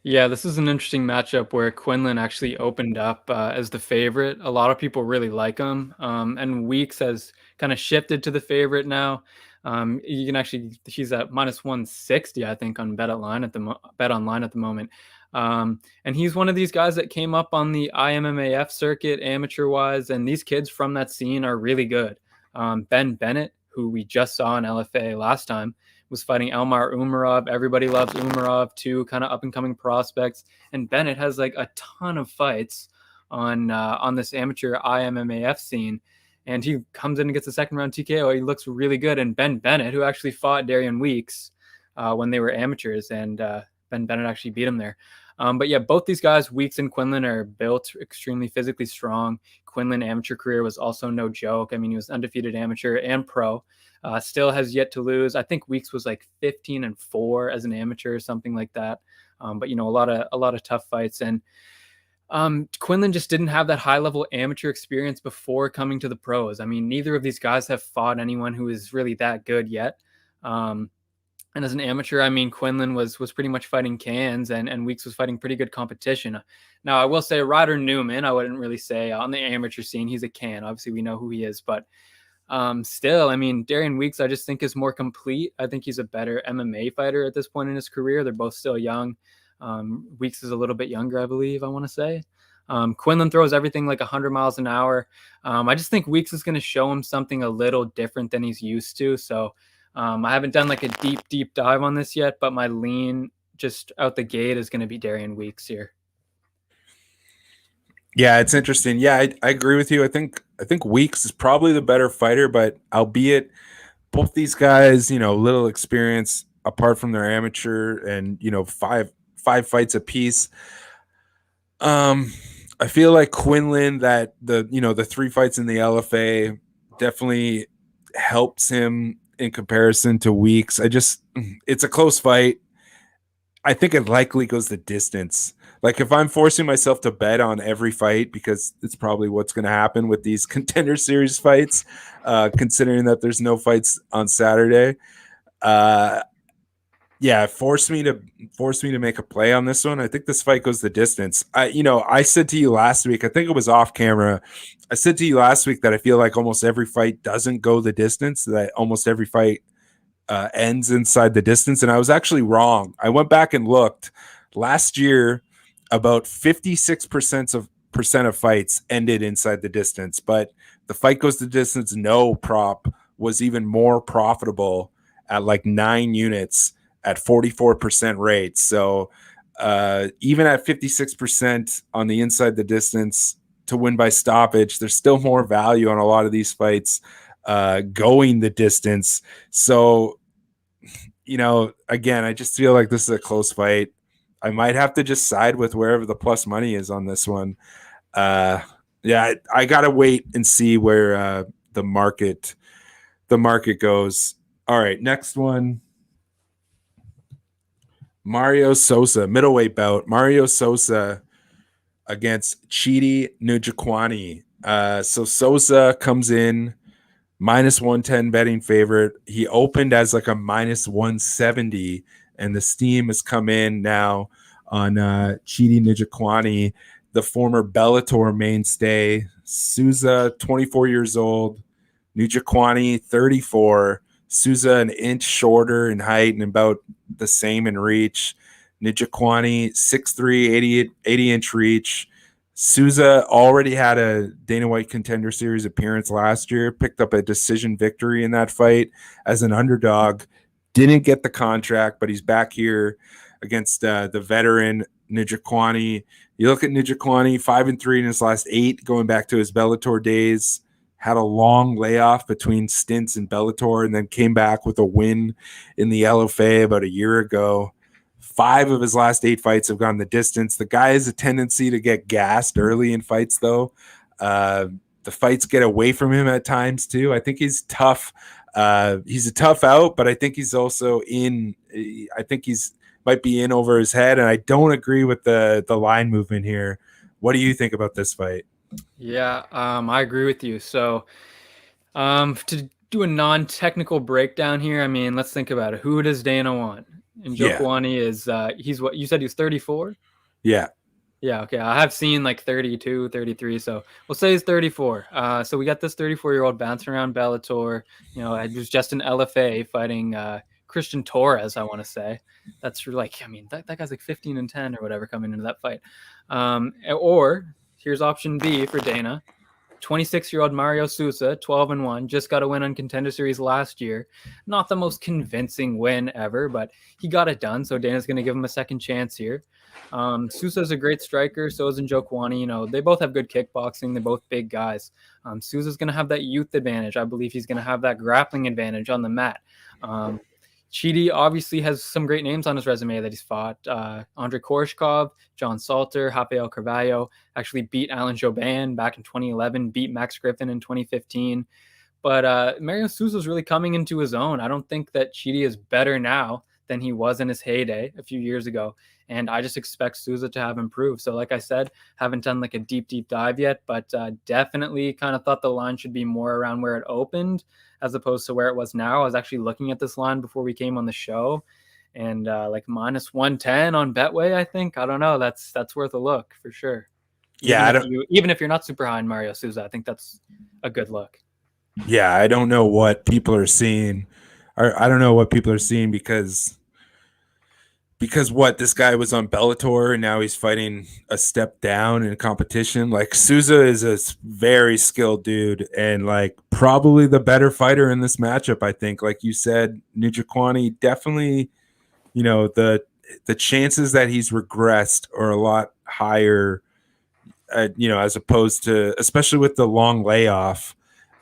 Yeah, this is an interesting matchup where Quinlan actually opened up as the favorite. A lot of people really like him, and Weeks has kind of shifted to the favorite now. You can actually, he's at -160, I think, on Bet Online at the moment. And he's one of these guys that came up on the IMMAF circuit, amateur wise, and these kids from that scene are really good. Ben Bennett, who we just saw in LFA last time, was fighting Elmar Umarov. Everybody loves Umarov too, kind of up and coming prospects. And Bennett has like a ton of fights on this amateur IMMAF scene. And he comes in and gets a second round TKO. He looks really good. And Ben Bennett, who actually fought Darian Weeks when they were amateurs, and Ben Bennett actually beat him there. But yeah, both these guys, Weeks and Quinlan, are built extremely physically strong. Quinlan amateur career was also no joke. I mean, he was undefeated amateur and pro. Still has yet to lose. I think Weeks was like 15-4 as an amateur or something like that. But a lot of tough fights. And Quinlan just didn't have that high level amateur experience before coming to the pros. I mean, neither of these guys have fought anyone who is really that good yet. And as an amateur, I mean, Quinlan was pretty much fighting cans, and Weeks was fighting pretty good competition. Now, I will say Ryder Newman, I wouldn't really say on the amateur scene, he's a can. Obviously, we know who he is, but still, I mean, Darian Weeks, I just think is more complete. I think he's a better MMA fighter at this point in his career. They're both still young. Weeks is a little bit younger, I believe, I want to say. Quinlan throws everything like 100 miles an hour. I just think Weeks is going to show him something a little different than he's used to. So I haven't done like a deep dive on this yet, but my lean just out the gate is going to be Darian Weeks here. Yeah, it's interesting. Yeah, I agree with you. I think Weeks is probably the better fighter, but albeit both these guys, little experience apart from their amateur and five fights apiece. I feel like Quinlan, that the 3 fights in the LFA definitely helps him in comparison to Weeks. It's a close fight. I think it likely goes the distance. Like if I'm forcing myself to bet on every fight, because it's probably what's going to happen with these Contender Series fights, considering that there's no fights on Saturday. Force me to make a play on this one. I think this fight goes the distance. I said to you last week, I think it was off camera, I said to you last week that I feel like almost every fight doesn't go the distance, that almost every fight ends inside the distance. And I was actually wrong. I went back and looked. Last year, about 56% of fights ended inside the distance, but the fight goes the distance no prop was even more profitable at like 9 units at 44% rate. So even at 56% on the inside the distance to win by stoppage, there's still more value on a lot of these fights going the distance. So, again, I just feel like this is a close fight. I might have to just side with wherever the plus money is on this one. I got to wait and see where the market goes. All right, next one. Mario Sosa, middleweight bout. Mario Sosa against Chidi Njokuani. So Sosa comes in -110 betting favorite. He opened as like a -170, and the steam has come in now on Chidi Njokuani, the former Bellator mainstay. Souza, 24 years old. Njokuani, 34. Souza an inch shorter in height and about the same in reach. Njokuani, 6'3", 80-inch reach. Souza already had a Dana White Contender Series appearance last year, picked up a decision victory in that fight as an underdog. Didn't get the contract, but he's back here against the veteran Njokuani. You look at Njokuani, 5-3 in his last 8, going back to his Bellator days. Had a long layoff between stints in Bellator and then came back with a win in the LFA about a year ago. 5 of his last 8 fights have gone the distance. The guy has a tendency to get gassed early in fights, though. The fights get away from him at times, too. I think he's tough. He's a tough out, but I think he's also in. I think he's might be in over his head, and I don't agree with the line movement here. What do you think about this fight? Yeah, I agree with you. So to do a non-technical breakdown here, I mean, let's think about it. Who does Dana want? And Yeah. Njokuani is he's what you said, he was 34. Yeah. Yeah, okay. I have seen like 32, 33, so we'll say he's 34. So we got this 34-year-old bouncing around Bellator. You know, I was just an LFA fighting Christian Torres, I want to say. That's like, I mean, that guy's like 15-10 or whatever coming into that fight. Or here's option B for Dana. 26-year-old Mario Sousa, 12-1, just got a win on Contender Series last year. Not the most convincing win ever, but he got it done. So Dana's going to give him a second chance here. Sousa's a great striker. So is Njokuani. You know, they both have good kickboxing. They're both big guys. Sousa's going to have that youth advantage. I believe he's going to have that grappling advantage on the mat. Chidi obviously has some great names on his resume that he's fought. Andrei Koreshkov, John Salter, Rafael Carvalho, actually beat Alan Jourdain back in 2011, beat Max Griffin in 2015. But Mario Sousa is really coming into his own. I don't think that Chidi is better now than he was in his heyday a few years ago. And I just expect Sousa to have improved. So like I said, haven't done like a deep dive yet, but definitely kind of thought the line should be more around where it opened as opposed to where it was now. I was actually looking at this line before we came on the show, and like minus 110 on Betway, I think. I don't know. That's worth a look for sure. Yeah. Even if you're not super high on Mario Sousa, I think that's a good look. Yeah. I don't know what people are seeing. I don't know what people are seeing because what, this guy was on Bellator and now he's fighting a step down in competition. Like, Sousa is a very skilled dude and like probably the better fighter in this matchup. I think, like you said, Njokuani definitely, you know, the chances that he's regressed are a lot higher, you know, as opposed to, especially with the long layoff.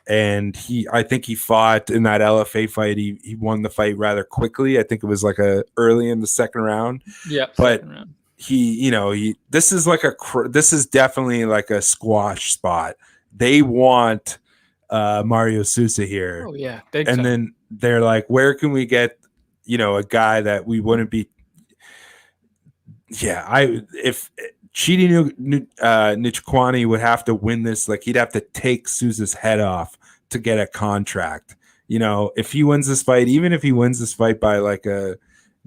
And I think he fought in that LFA fight. He won the fight rather quickly. I think it was like early in the second round. Yeah, but second round. This is definitely like a squash spot. They want Mario Sousa here. Oh yeah, big and time. Then they're like, where can we get, you know, a guy that we wouldn't be? Yeah, if Chidi Njokuani would have to win this, like he'd have to take Sousa's head off to get a contract. You know, if he wins this fight, even if he wins this fight by like a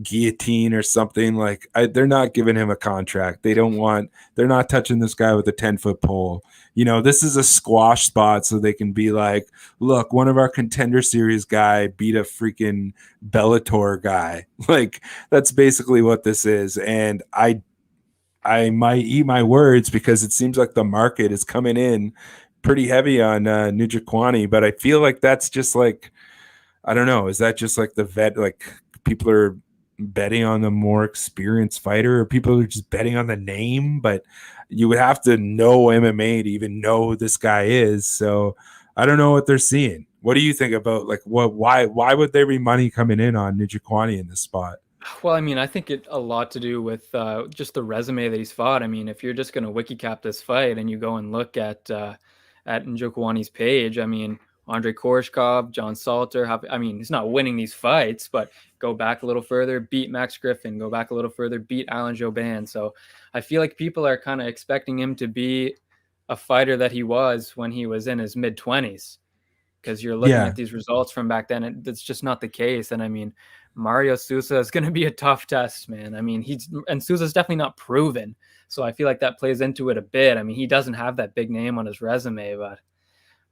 guillotine or something, like they're not giving him a contract. They're not touching this guy with a 10-foot pole. You know, this is a squash spot so they can be like, look, one of our Contender Series guy beat a freaking Bellator guy. Like, that's basically what this is. And I might eat my words because it seems like the market is coming in pretty heavy on Njokuani, but I feel like that's just like, I don't know, is that just like the vet, like people are betting on the more experienced fighter, or people are just betting on the name? But you would have to know MMA to even know who this guy is. So I don't know what they're seeing. What do you think about like why would there be money coming in on Njokuani in this spot? Well, I mean, I think it a lot to do with just the resume that he's fought. I mean, if you're just going to wiki cap this fight and you go and look at Njokuani's page, I mean, Andrei Koreshkov, John Salter, I mean, he's not winning these fights, but go back a little further, beat Max Griffin, go back a little further, beat Alan Jourdain. So I feel like people are kind of expecting him to be a fighter that he was when he was in his mid-20s, because you're looking at these results from back then, and that's just not the case. And I mean, Mario Sousa is going to be a tough test, man. I mean, Sousa's definitely not proven, so I feel like that plays into it a bit. I mean, he doesn't have that big name on his resume, but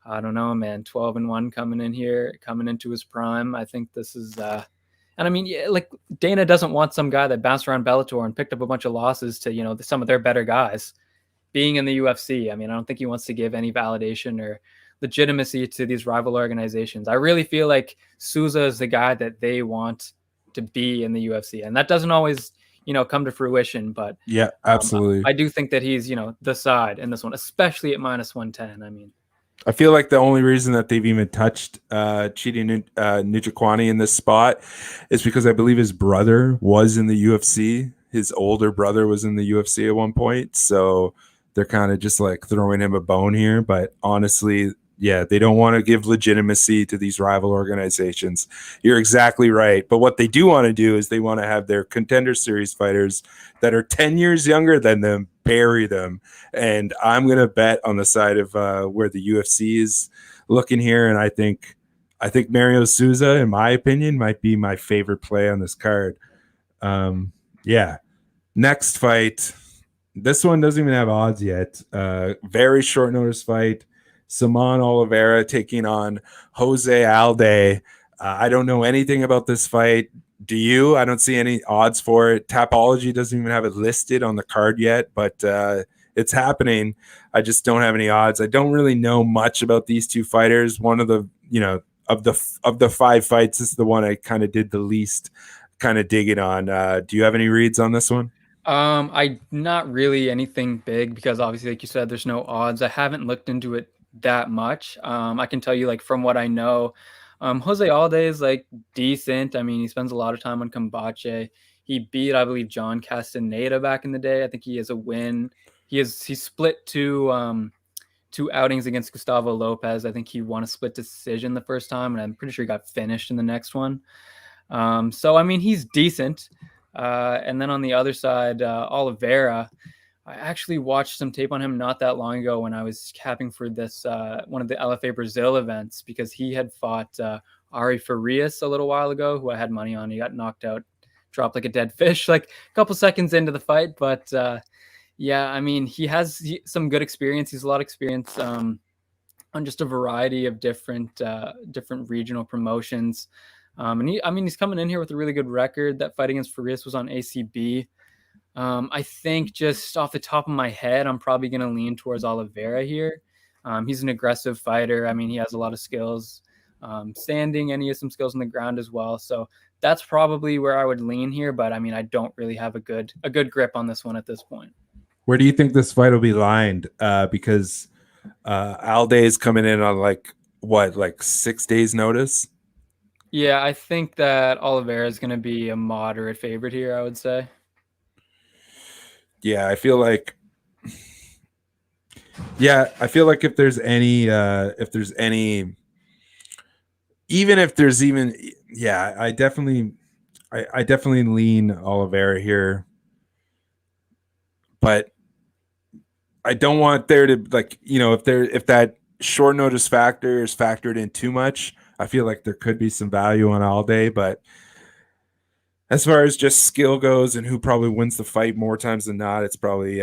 I don't know, man. 12-1 coming in here, coming into his prime. I think this is, and I mean, yeah, like Dana doesn't want some guy that bounced around Bellator and picked up a bunch of losses to, you know, some of their better guys being in the UFC. I mean, I don't think he wants to give any validation or legitimacy to these rival organizations. I really feel like Sousa is the guy that they want to be in the UFC, and that doesn't always, you know, come to fruition. But yeah, absolutely. I do think that he's, you know, the side in this one, especially at minus 110. I mean, I feel like the only reason that they've even touched Chidi Njokuani in this spot is because I believe his brother was in the UFC. His older brother was in the UFC at one point, so they're kind of just like throwing him a bone here. But honestly, yeah, they don't want to give legitimacy to these rival organizations. You're exactly right. But what they do want to do is they want to have their Contender Series fighters that are 10 years younger than them bury them. And I'm going to bet on the side of where the UFC is looking here. And I think Mario Sousa, in my opinion, might be my favorite play on this card. Yeah. Next fight. This one doesn't even have odds yet. Very short notice fight. Simon Oliveira taking on Jose Alde. I don't know anything about this fight. Do you? I don't see any odds for it. Tapology doesn't even have it listed on the card yet, but it's happening. I just don't have any odds. I don't really know much about these two fighters. One of the, of the 5 fights, this is the one I kind of did the least kind of digging on. Do you have any reads on this one? I not really anything big because obviously, like you said, there's no odds. I haven't looked into it that much. I can tell you, like, from what I know, Jose Alde is like decent. I mean, he spends a lot of time on Combache. He beat, I believe, John Castaneda back in the day. I think he has a win. He split two outings against Gustavo Lopez. I think he won a split decision the first time, and I'm pretty sure he got finished in the next one. So I mean, he's decent. And then on the other side, Oliveira, I actually watched some tape on him not that long ago when I was capping for this one of the LFA Brazil events, because he had fought Ari Farias a little while ago, who I had money on. He got knocked out, dropped like a dead fish, like a couple seconds into the fight. But yeah, I mean, he has some good experience. He's a lot of experience on just a variety of different regional promotions. And he's coming in here with a really good record. That fight against Farias was on ACB. I think just off the top of my head, I'm probably going to lean towards Oliveira here. He's an aggressive fighter. I mean, he has a lot of skills standing, and he has some skills on the ground as well. So that's probably where I would lean here. But I mean, I don't really have a good grip on this one at this point. Where do you think this fight will be lined? Because Alde is coming in on like 6 days notice? Yeah, I think that Oliveira is going to be a moderate favorite here, I would say. Yeah, I feel like if there's any I definitely lean Oliveira here. But I don't want there to, like, if that short notice factor is factored in too much, I feel like there could be some value on all day. But as far as just skill goes and who probably wins the fight more times than not, it's probably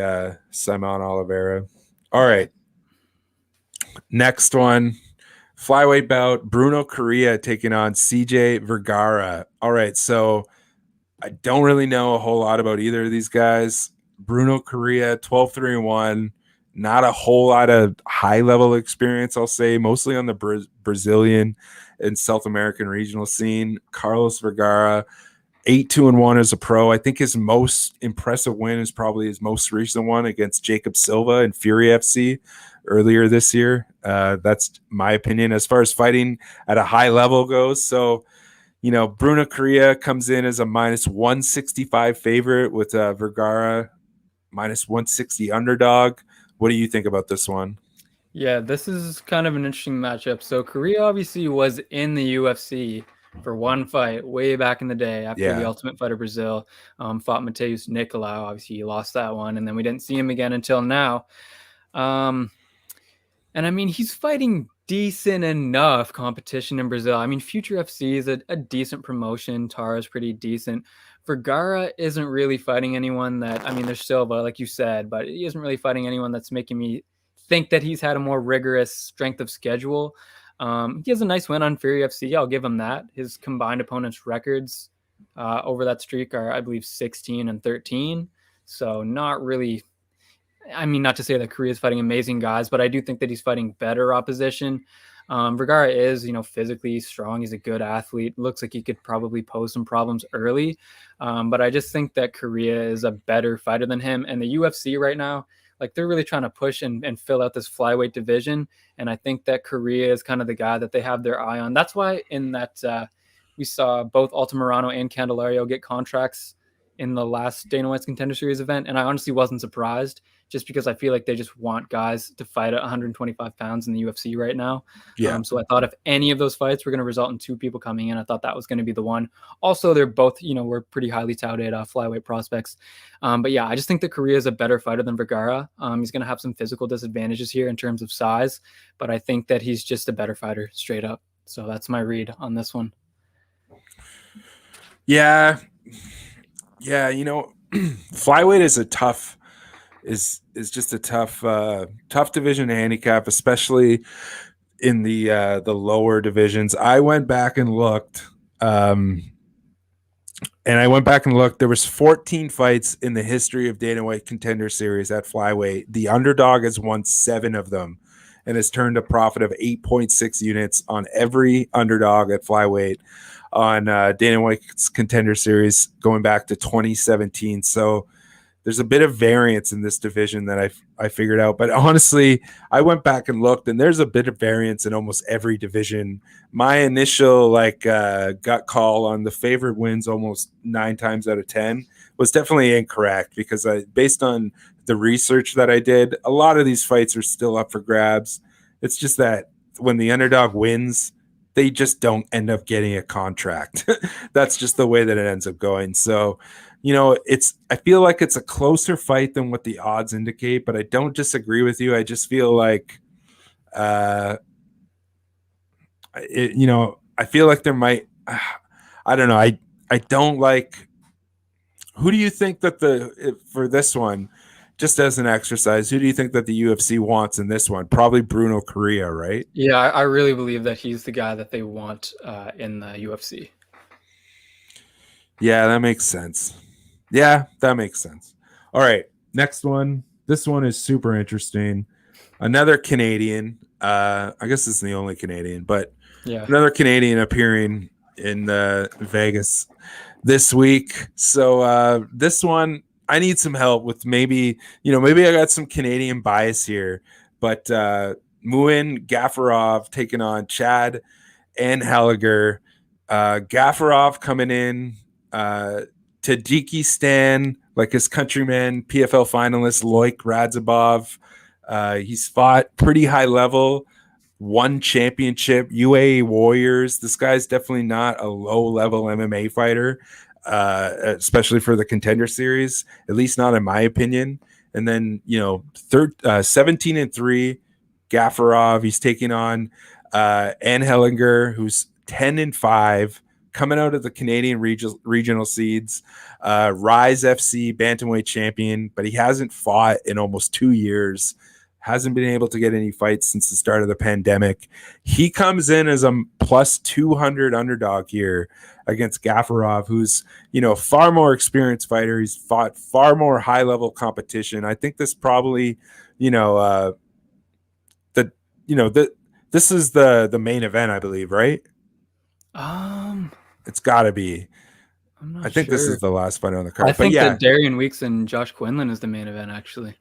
Simon Oliveira. All right. Next one, flyweight bout, Bruno Correa taking on CJ Vergara. All right, so I don't really know a whole lot about either of these guys. Bruno Correa, 12-3-1, not a whole lot of high-level experience, I'll say, mostly on the Brazilian and South American regional scene. Carlos Vergara, 8-2-1 as a pro. I think his most impressive win is probably his most recent one against Jacob Silva in Fury FC earlier this year. That's my opinion as far as fighting at a high level goes. So, Bruno Correa comes in as a minus 165 favorite with Vergara minus 160 underdog. What do you think about this one? Yeah, this is kind of an interesting matchup. So Correa obviously was in the UFC for one fight way back in the day after the Ultimate Fighter Brazil fought Mateus Nicolau. Obviously, he lost that one, and then we didn't see him again until now. And I mean, he's fighting decent enough competition in Brazil. I mean, Future FC is a decent promotion. Tara is pretty decent. Vergara isn't really fighting anyone that, I mean, there's Silva, like you said, but he isn't really fighting anyone that's making me think that he's had a more rigorous strength of schedule. He has a nice win on Fury FC. I'll give him that. His combined opponents' records over that streak are, I believe, 16-13. So not really, I mean, not to say that Korea is fighting amazing guys, but I do think that he's fighting better opposition. Vergara is, physically strong. He's a good athlete. Looks like he could probably pose some problems early. But I just think that Korea is a better fighter than him. And the UFC right now, like, they're really trying to push and fill out this flyweight division. And I think that Korea is kind of the guy that they have their eye on. That's why in that we saw both Altamirano and Candelario get contracts in the last Dana White's Contender Series event. And I honestly wasn't surprised, just because I feel like they just want guys to fight at 125 pounds in the UFC right now. Yeah. So I thought if any of those fights were going to result in two people coming in, I thought that was going to be the one. Also, they're both, were pretty highly touted flyweight prospects. But yeah, I just think that Korea is a better fighter than Vergara. He's going to have some physical disadvantages here in terms of size, but I think that he's just a better fighter straight up. So that's my read on this one. Yeah. Yeah, flyweight is a tough is just a tough division to handicap, especially in the lower divisions. I went back and looked. There was 14 fights in the history of Dana White Contender Series at flyweight. The underdog has won 7 of them and has turned a profit of 8.6 units on every underdog at flyweight on Dana White's Contender Series going back to 2017. So there's a bit of variance in this division that I figured out. But honestly, I went back and looked, and there's a bit of variance in almost every division. My initial gut call on the favorite wins almost 9 times out of 10 was definitely incorrect, because based on the research that I did, a lot of these fights are still up for grabs. It's just that when the underdog wins, they just don't end up getting a contract. That's just the way that it ends up going. So, I feel like it's a closer fight than what the odds indicate, but I don't disagree with you. I just feel like, I feel like there might, I don't know. I don't like, who do you think that for this one, just as an exercise, who do you think that the UFC wants in this one? Probably Bruno Correa, right? Yeah, I really believe that he's the guy that they want in the UFC. Yeah, that makes sense. Yeah, that makes sense. All right, next one. This one is super interesting. Another Canadian. I guess it's the only Canadian, but yeah, another Canadian appearing in Vegas this week. So this one, I need some help with. Maybe I got some Canadian bias here, but Muin Gafarov taking on Chad Anheliger. Gafarov coming in. Tajikistan, like his countryman, PFL finalist Loic Radzhabov. He's fought pretty high level, won championship, UAE Warriors. This guy's definitely not a low level MMA fighter, especially for the Contender Series, at least not in my opinion. And then 17-3, Gafarov. He's taking on Anheliger, who's 10-5. Coming out of the Canadian regional seeds, Rise FC bantamweight champion, but he hasn't fought in almost 2 years. Hasn't been able to get any fights since the start of the pandemic. He comes in as a plus 200 underdog here against Gafarov, who's far more experienced fighter. He's fought far more high level competition. I think this probably this is the main event, I believe, right? It's got to be. I think this is the last fight on the card. I think that Darian Weeks and Josh Quinlan is the main event, actually.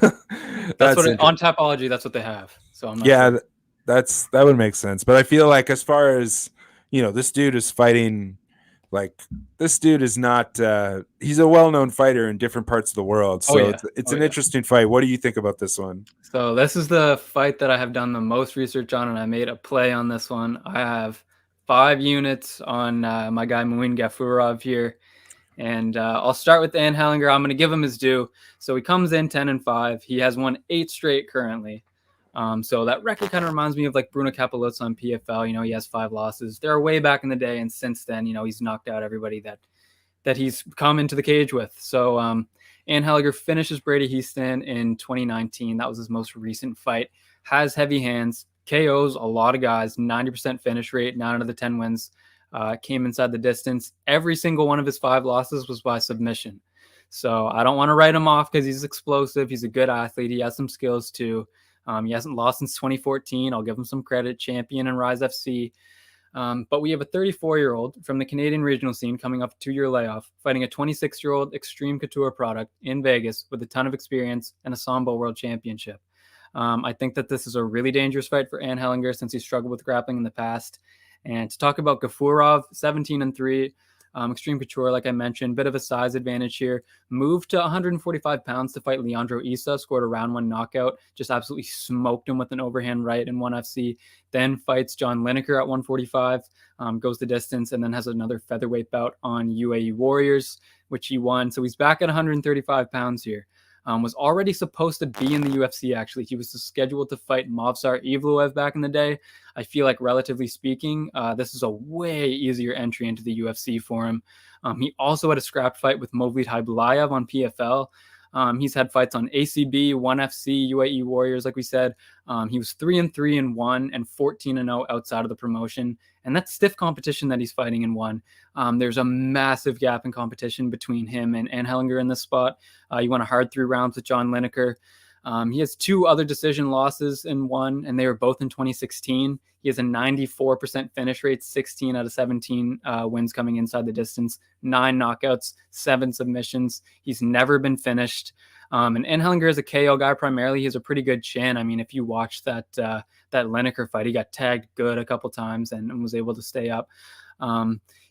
That's what on Tapology. That's what they have. So I'm not sure. that would make sense. But I feel like, as far as this dude is fighting, like, this dude is not. He's a well-known fighter in different parts of the world. So it's an interesting fight. What do you think about this one? So this is the fight that I have done the most research on, and I made a play on this one. I have 5 units on my guy Muin Gafarov here, and I'll start with Anheliger. I'm going to give him his due. So he comes in 10-5. He has won 8 straight currently. So that record kind of reminds me of like Bruno Capeluzzo on PFL. He has 5 losses. They're way back in the day, and since then, he's knocked out everybody that he's come into the cage with. So Anheliger finishes Brady Houston in 2019. That was his most recent fight. Has heavy hands. KOs a lot of guys, 90% finish rate, 9 out of the 10 wins came inside the distance. Every single one of his 5 losses was by submission. So I don't want to write him off because he's explosive. He's a good athlete. He has some skills too. He hasn't lost since 2014. I'll give him some credit. Champion in Rise FC. But we have a 34-year-old from the Canadian regional scene coming off a 2-year layoff, fighting a 26-year-old Extreme Couture product in Vegas with a ton of experience and a Sambo World Championship. I think that this is a really dangerous fight for Anheliger since he struggled with grappling in the past. And to talk about Gafarov, 17-3, Extreme Couture, like I mentioned, bit of a size advantage here. Moved to 145 pounds to fight Leandro Issa, scored a round 1 knockout, just absolutely smoked him with an overhand right in 1FC. Then fights John Lineker at 145, goes the distance, and then has another featherweight bout on UAE Warriors, which he won. So he's back at 135 pounds here. was already supposed to be in the UFC, actually. He was scheduled to fight Movsar Evloev back in the day. I feel like, relatively speaking, this is a way easier entry into the UFC for him. He also had a scrap fight with Movlid Haybulayev on PFL. He's had fights on ACB, 1FC, UAE Warriors, like we said. He was 3-3-1 and 14-0 outside of the promotion. And that's stiff competition that he's fighting in one. There's a massive gap in competition between him and Hellinger in this spot. He won a hard 3 rounds with John Lineker. He has 2 other decision losses in one, and they were both in 2016. He has a 94% finish rate, 16 out of 17 wins coming inside the distance, 9 knockouts, 7 submissions. He's never been finished. And Hellinger is a KO guy primarily. He has a pretty good chin. I mean, if you watch that Lineker fight, he got tagged good a couple times and was able to stay up.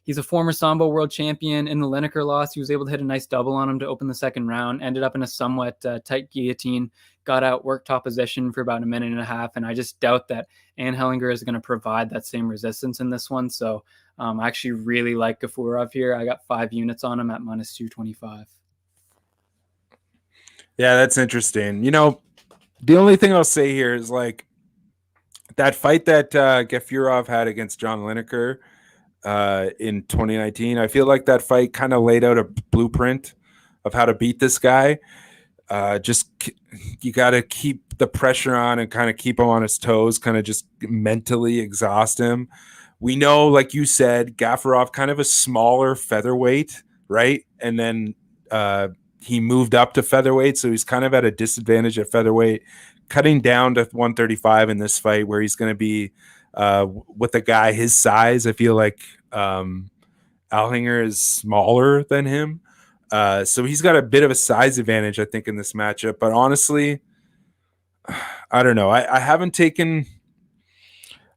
He's a former Sambo world champion. In the Lineker loss, he was able to hit a nice double on him to open the second round, ended up in a somewhat tight guillotine, got out, worked top position for about a minute and a half. And I just doubt that Hellinger is going to provide that same resistance in this one. So I actually really like Gafurov here. I got 5 units on him at -225. Yeah, that's interesting. You know, the only thing I'll say here is like that fight that Gafurov had against John Lineker in 2019. I feel like that fight kind of laid out a blueprint of how to beat this guy. You got to keep the pressure on and kind of keep him on his toes, kind of just mentally exhaust him. We know, like you said, Gafurov kind of a smaller featherweight, right? And then he moved up to featherweight, so he's kind of at a disadvantage at featherweight, cutting down to 135 in this fight where he's going to be with a guy his size. I feel like Hellinger is smaller than him. So he's got a bit of a size advantage, I think, in this matchup. But honestly, I don't know. I haven't taken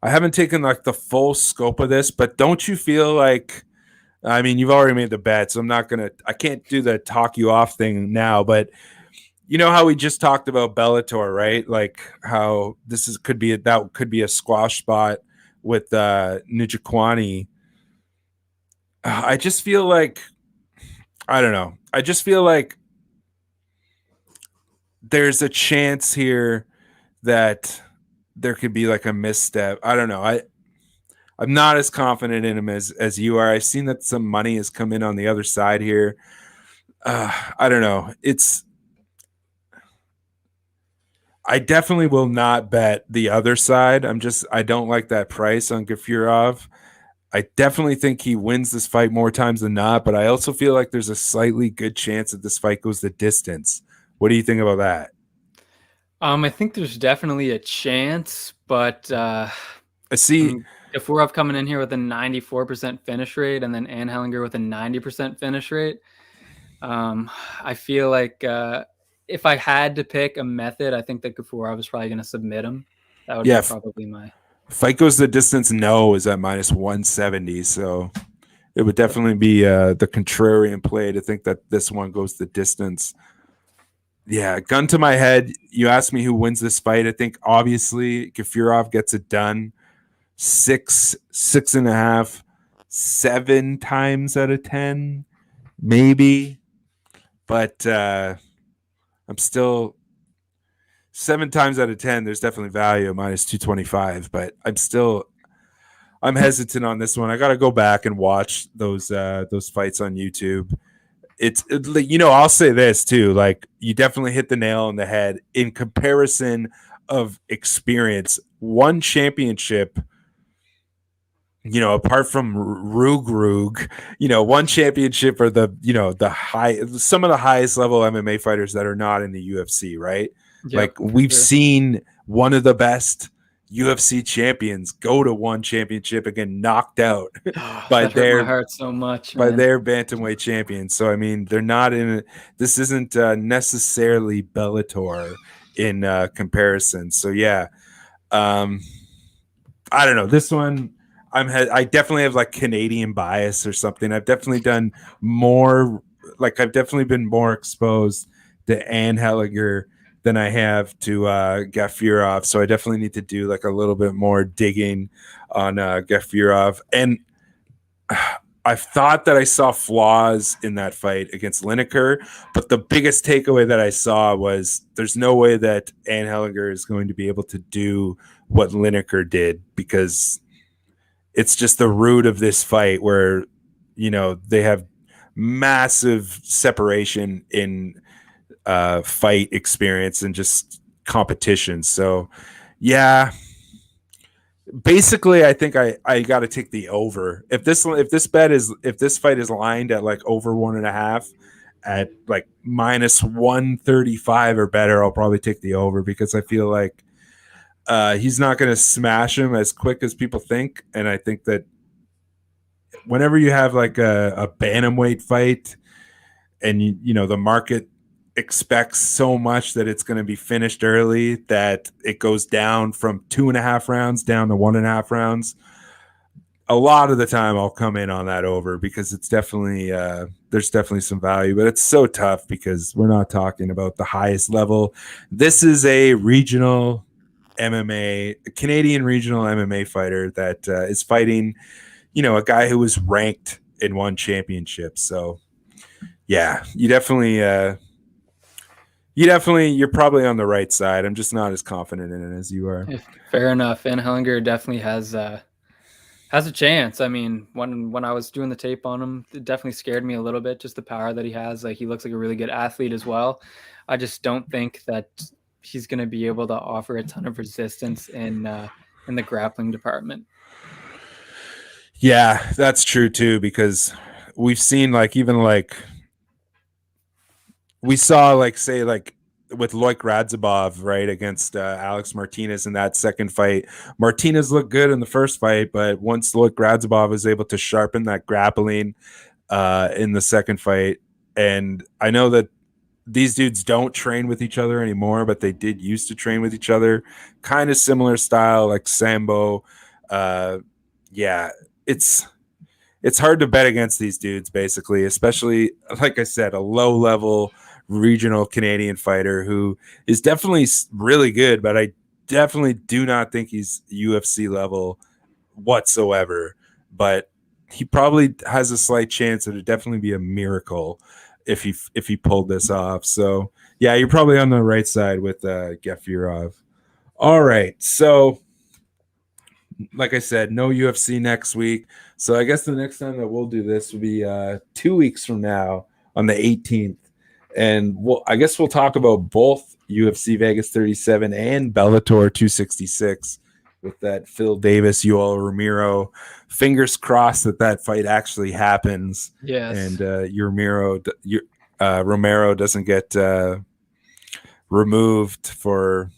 like the full scope of this, but don't you feel like, I mean, you've already made the bet, so I can't do the talk you off thing now, but you know how we just talked about Bellator, right? Like how could be a squash spot with Njokuani. I just feel like, I don't know. I just feel like there's a chance here that there could be like a misstep. I don't know. I'm not as confident in him as you are. I've seen that some money has come in on the other side here. I don't know. I definitely will not bet the other side. I don't like that price on Gafurov. I definitely think he wins this fight more times than not, but I also feel like there's a slightly good chance that this fight goes the distance. What do you think about that? I think there's definitely a chance, but I see Gafurov coming in here with a 94% finish rate and then Hellinger with a 90% finish rate. I feel like if I had to pick a method, I think that Gafurov is probably going to submit him. That would be probably my... Fight goes the distance, no, is at -170. So it would definitely be the contrarian play to think that this one goes the distance. Yeah, gun to my head. You asked me who wins this fight. I think obviously Gafurov gets it done. 6.5, 7 times out of 10, maybe. But I'm still 7 times out of 10. There's definitely value at -225, but I'm hesitant on this one. I got to go back and watch those fights on YouTube. I'll say this too. Like, you definitely hit the nail on the head in comparison of experience. One championship, apart from Rug, one championship are some of the highest level MMA fighters that are not in the UFC, right? Yep, like we've seen one of the best UFC champions go to one championship and get knocked out by their heart so much, by their bantamweight champions. So I mean, they're not in. This isn't necessarily Bellator in comparison. So yeah, I don't know. This one, I definitely have like Canadian bias or something. I've definitely done more. Like I've definitely been more exposed to Ann Hellinger than I have to Gafurov. So I definitely need to do like a little bit more digging on Gafurov. And I thought that I saw flaws in that fight against Lineker, but the biggest takeaway that I saw was there's no way that Anne Hellinger is going to be able to do what Lineker did, because it's just the root of this fight where, they have massive separation in fight experience and just competition. So, yeah, basically, I think I got to take the over. If this fight is lined at like over 1.5 at like minus 135 or better, I'll probably take the over, because I feel like he's not going to smash him as quick as people think. And I think that whenever you have like a bantamweight fight and the market expects so much that it's going to be finished early that it goes down from 2.5 rounds down to 1.5 rounds, a lot of the time I'll come in on that over, because it's definitely there's definitely some value. But it's so tough because we're not talking about the highest level. This is a regional MMA, Canadian regional MMA fighter that is fighting a guy who was ranked in one championship. So yeah, you're probably on the right side. I'm just not as confident in it as you are. Fair enough. And Hellinger definitely has a chance. I mean, when I was doing the tape on him, it definitely scared me a little bit, just the power that he has. Like, he looks like a really good athlete as well. I just don't think that he's going to be able to offer a ton of resistance in the grappling department. Yeah, that's true too, because we've seen we saw say with Loic Radzhabov, right, against Alex Martinez in that second fight. Martinez looked good in the first fight, but once Loic Radzhabov was able to sharpen that grappling in the second fight, and I know that these dudes don't train with each other anymore, but they did used to train with each other, kind of similar style, like Sambo. Yeah, it's hard to bet against these dudes, basically, especially, like I said, a low-level regional Canadian fighter who is definitely really good, but I definitely do not think he's UFC level whatsoever. But he probably has a slight chance. It would definitely be a miracle if he pulled this off. So yeah, you're probably on the right side with Gefurov. All right, so like I said, no UFC next week. So I guess the next time that we'll do this will be 2 weeks from now on the 18th. And I guess we'll talk about both UFC Vegas 37 and Bellator 266 with that Phil Davis, Yoel Romero. Fingers crossed that fight actually happens. Yes. And Romero doesn't get removed for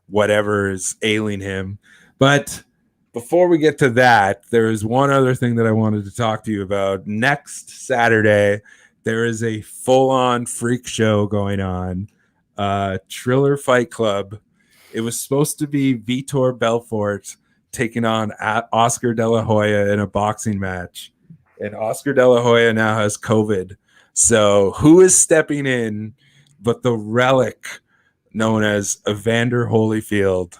whatever is ailing him. But before we get to that, there is one other thing that I wanted to talk to you about. Next Saturday, there is a full-on freak show going on. Triller Fight Club. It was supposed to be Vitor Belfort taking on Oscar De La Hoya in a boxing match. And Oscar De La Hoya now has COVID. So who is stepping in but the relic known as Evander Holyfield?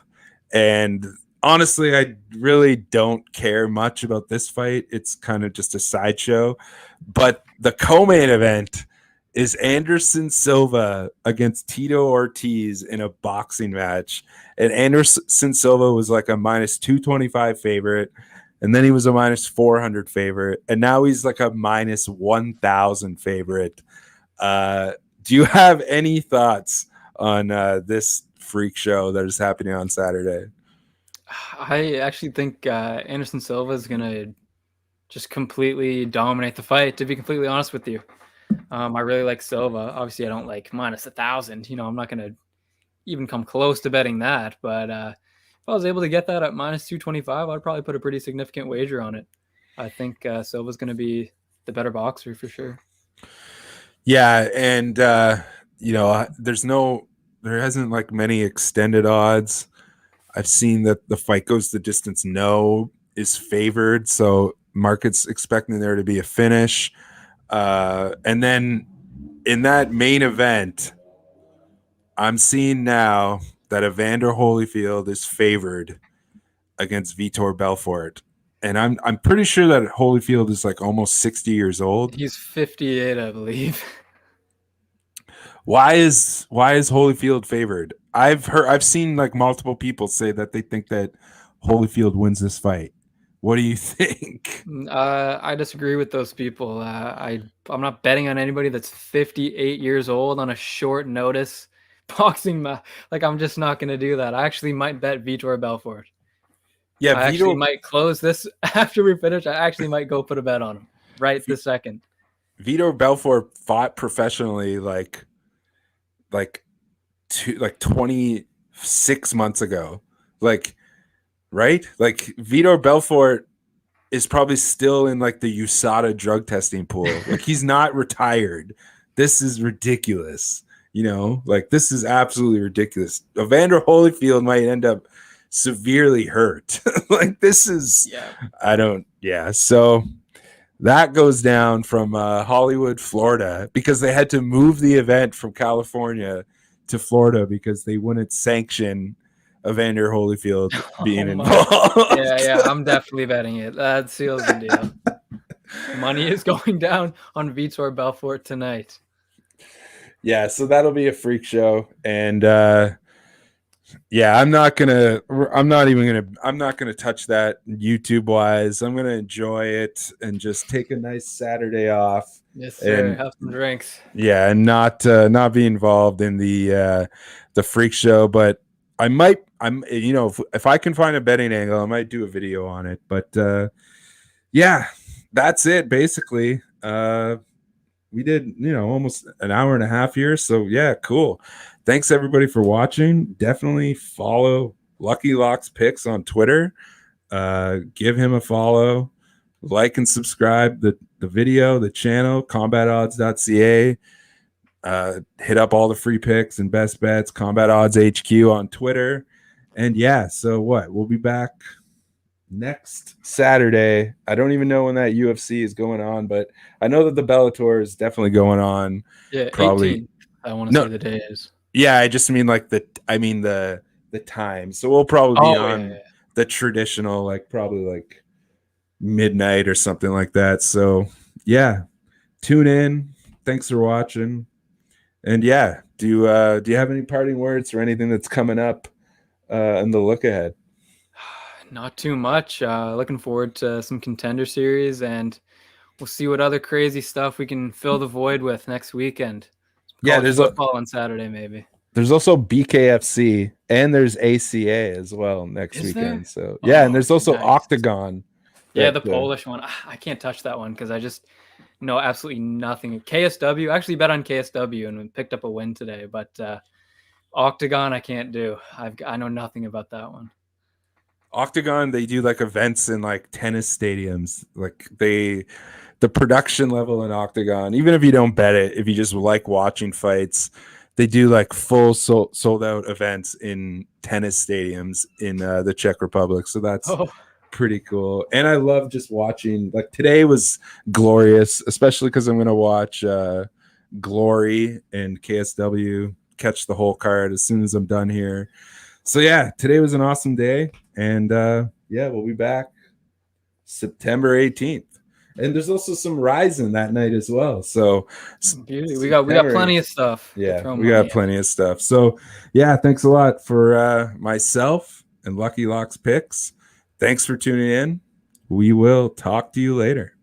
And honestly, I really don't care much about this fight. It's kind of just a sideshow. But the co-main event is Anderson Silva against Tito Ortiz in a boxing match. And Anderson Silva was like a minus 225 favorite. And then he was a minus 400 favorite. And now he's like a minus 1,000 favorite. Do you have any thoughts on this freak show that is happening on Saturday? I actually think Anderson Silva is going to just completely dominate the fight, to be completely honest with you. I really like Silva. Obviously, I don't like minus 1,000. I'm not going to even come close to betting that. But if I was able to get that at minus 225, I'd probably put a pretty significant wager on it. I think Silva's going to be the better boxer for sure. Yeah, and there hasn't like many extended odds. I've seen that the fight goes the distance no is favored, so market's expecting there to be a finish. And then in that main event, I'm seeing now that Evander Holyfield is favored against Vitor Belfort. and I'm pretty sure that Holyfield is like almost 60 years old. He's 58, I believe. Why is Holyfield favored? I've seen like multiple people say that they think that Holyfield wins this fight. What do you think? I disagree with those people. I'm not betting on anybody that's 58 years old on a short notice boxing like I'm just not going to do that. I actually might bet Vitor Belfort. Yeah, I actually might close this after we finish. I actually might go put a bet on him right this second. Vitor Belfort fought professionally like 26 months ago. Like, right? Like Vitor Belfort is probably still in like the USADA drug testing pool. Like he's not retired. This is ridiculous. You know, like this is absolutely ridiculous. Evander Holyfield might end up severely hurt. Like this is, So that goes down from Hollywood, Florida, because they had to move the event from California to Florida because they wouldn't sanction Evander Holyfield being involved. Yeah, I'm definitely betting it. That seals the deal. Money is going down on Vitor Belfort tonight. Yeah, so that'll be a freak show, and I'm not gonna touch that YouTube wise. I'm gonna enjoy it and just take a nice Saturday off. Yes, sir. And have some drinks. Yeah, and not be involved in the freak show, but if I can find a betting angle, I might do a video on it. But that's it basically. We did, almost an hour and a half here. So yeah, cool. Thanks everybody for watching. Definitely follow Lucky Locks Picks on Twitter. Give him a follow, like and subscribe the video, the channel, CombatOdds.ca. Hit up all the free picks and best bets, Combat Odds HQ on Twitter. And so we'll be back next Saturday. I don't even know when that UFC is going on, but I know that the Bellator is definitely going on. Yeah, probably 18th, I want to say the day is. Yeah, I just mean like the time. So we'll probably be on the traditional, like probably like midnight or something like that. So yeah, tune in. Thanks for watching. And do you have any parting words or anything that's coming up in the look ahead? Not too much. Looking forward to some contender series, and we'll see what other crazy stuff we can fill the void with next weekend. There's football on Saturday, maybe. There's also BKFC and there's ACA as well next weekend. So and there's also Octagon. Yeah, the Polish one. I can't touch that one because I just know absolutely nothing. KSW, actually bet on KSW and picked up a win today, but Octagon I can't do. I know nothing about that one. Octagon, they do like events in like tennis stadiums. Like the production level in Octagon, even if you don't bet it, if you just like watching fights, they do like full sold out events in tennis stadiums in the Czech Republic. So that's pretty cool. And I love just watching, like today was glorious, especially because I'm going to watch Glory and KSW, catch the whole card as soon as I'm done here. So today was an awesome day. And we'll be back September 18th. And there's also some Ryzen that night as well. So we got plenty of stuff. Yeah, we got plenty of stuff. So thanks a lot for myself and Lucky Locks Picks. Thanks for tuning in. We will talk to you later.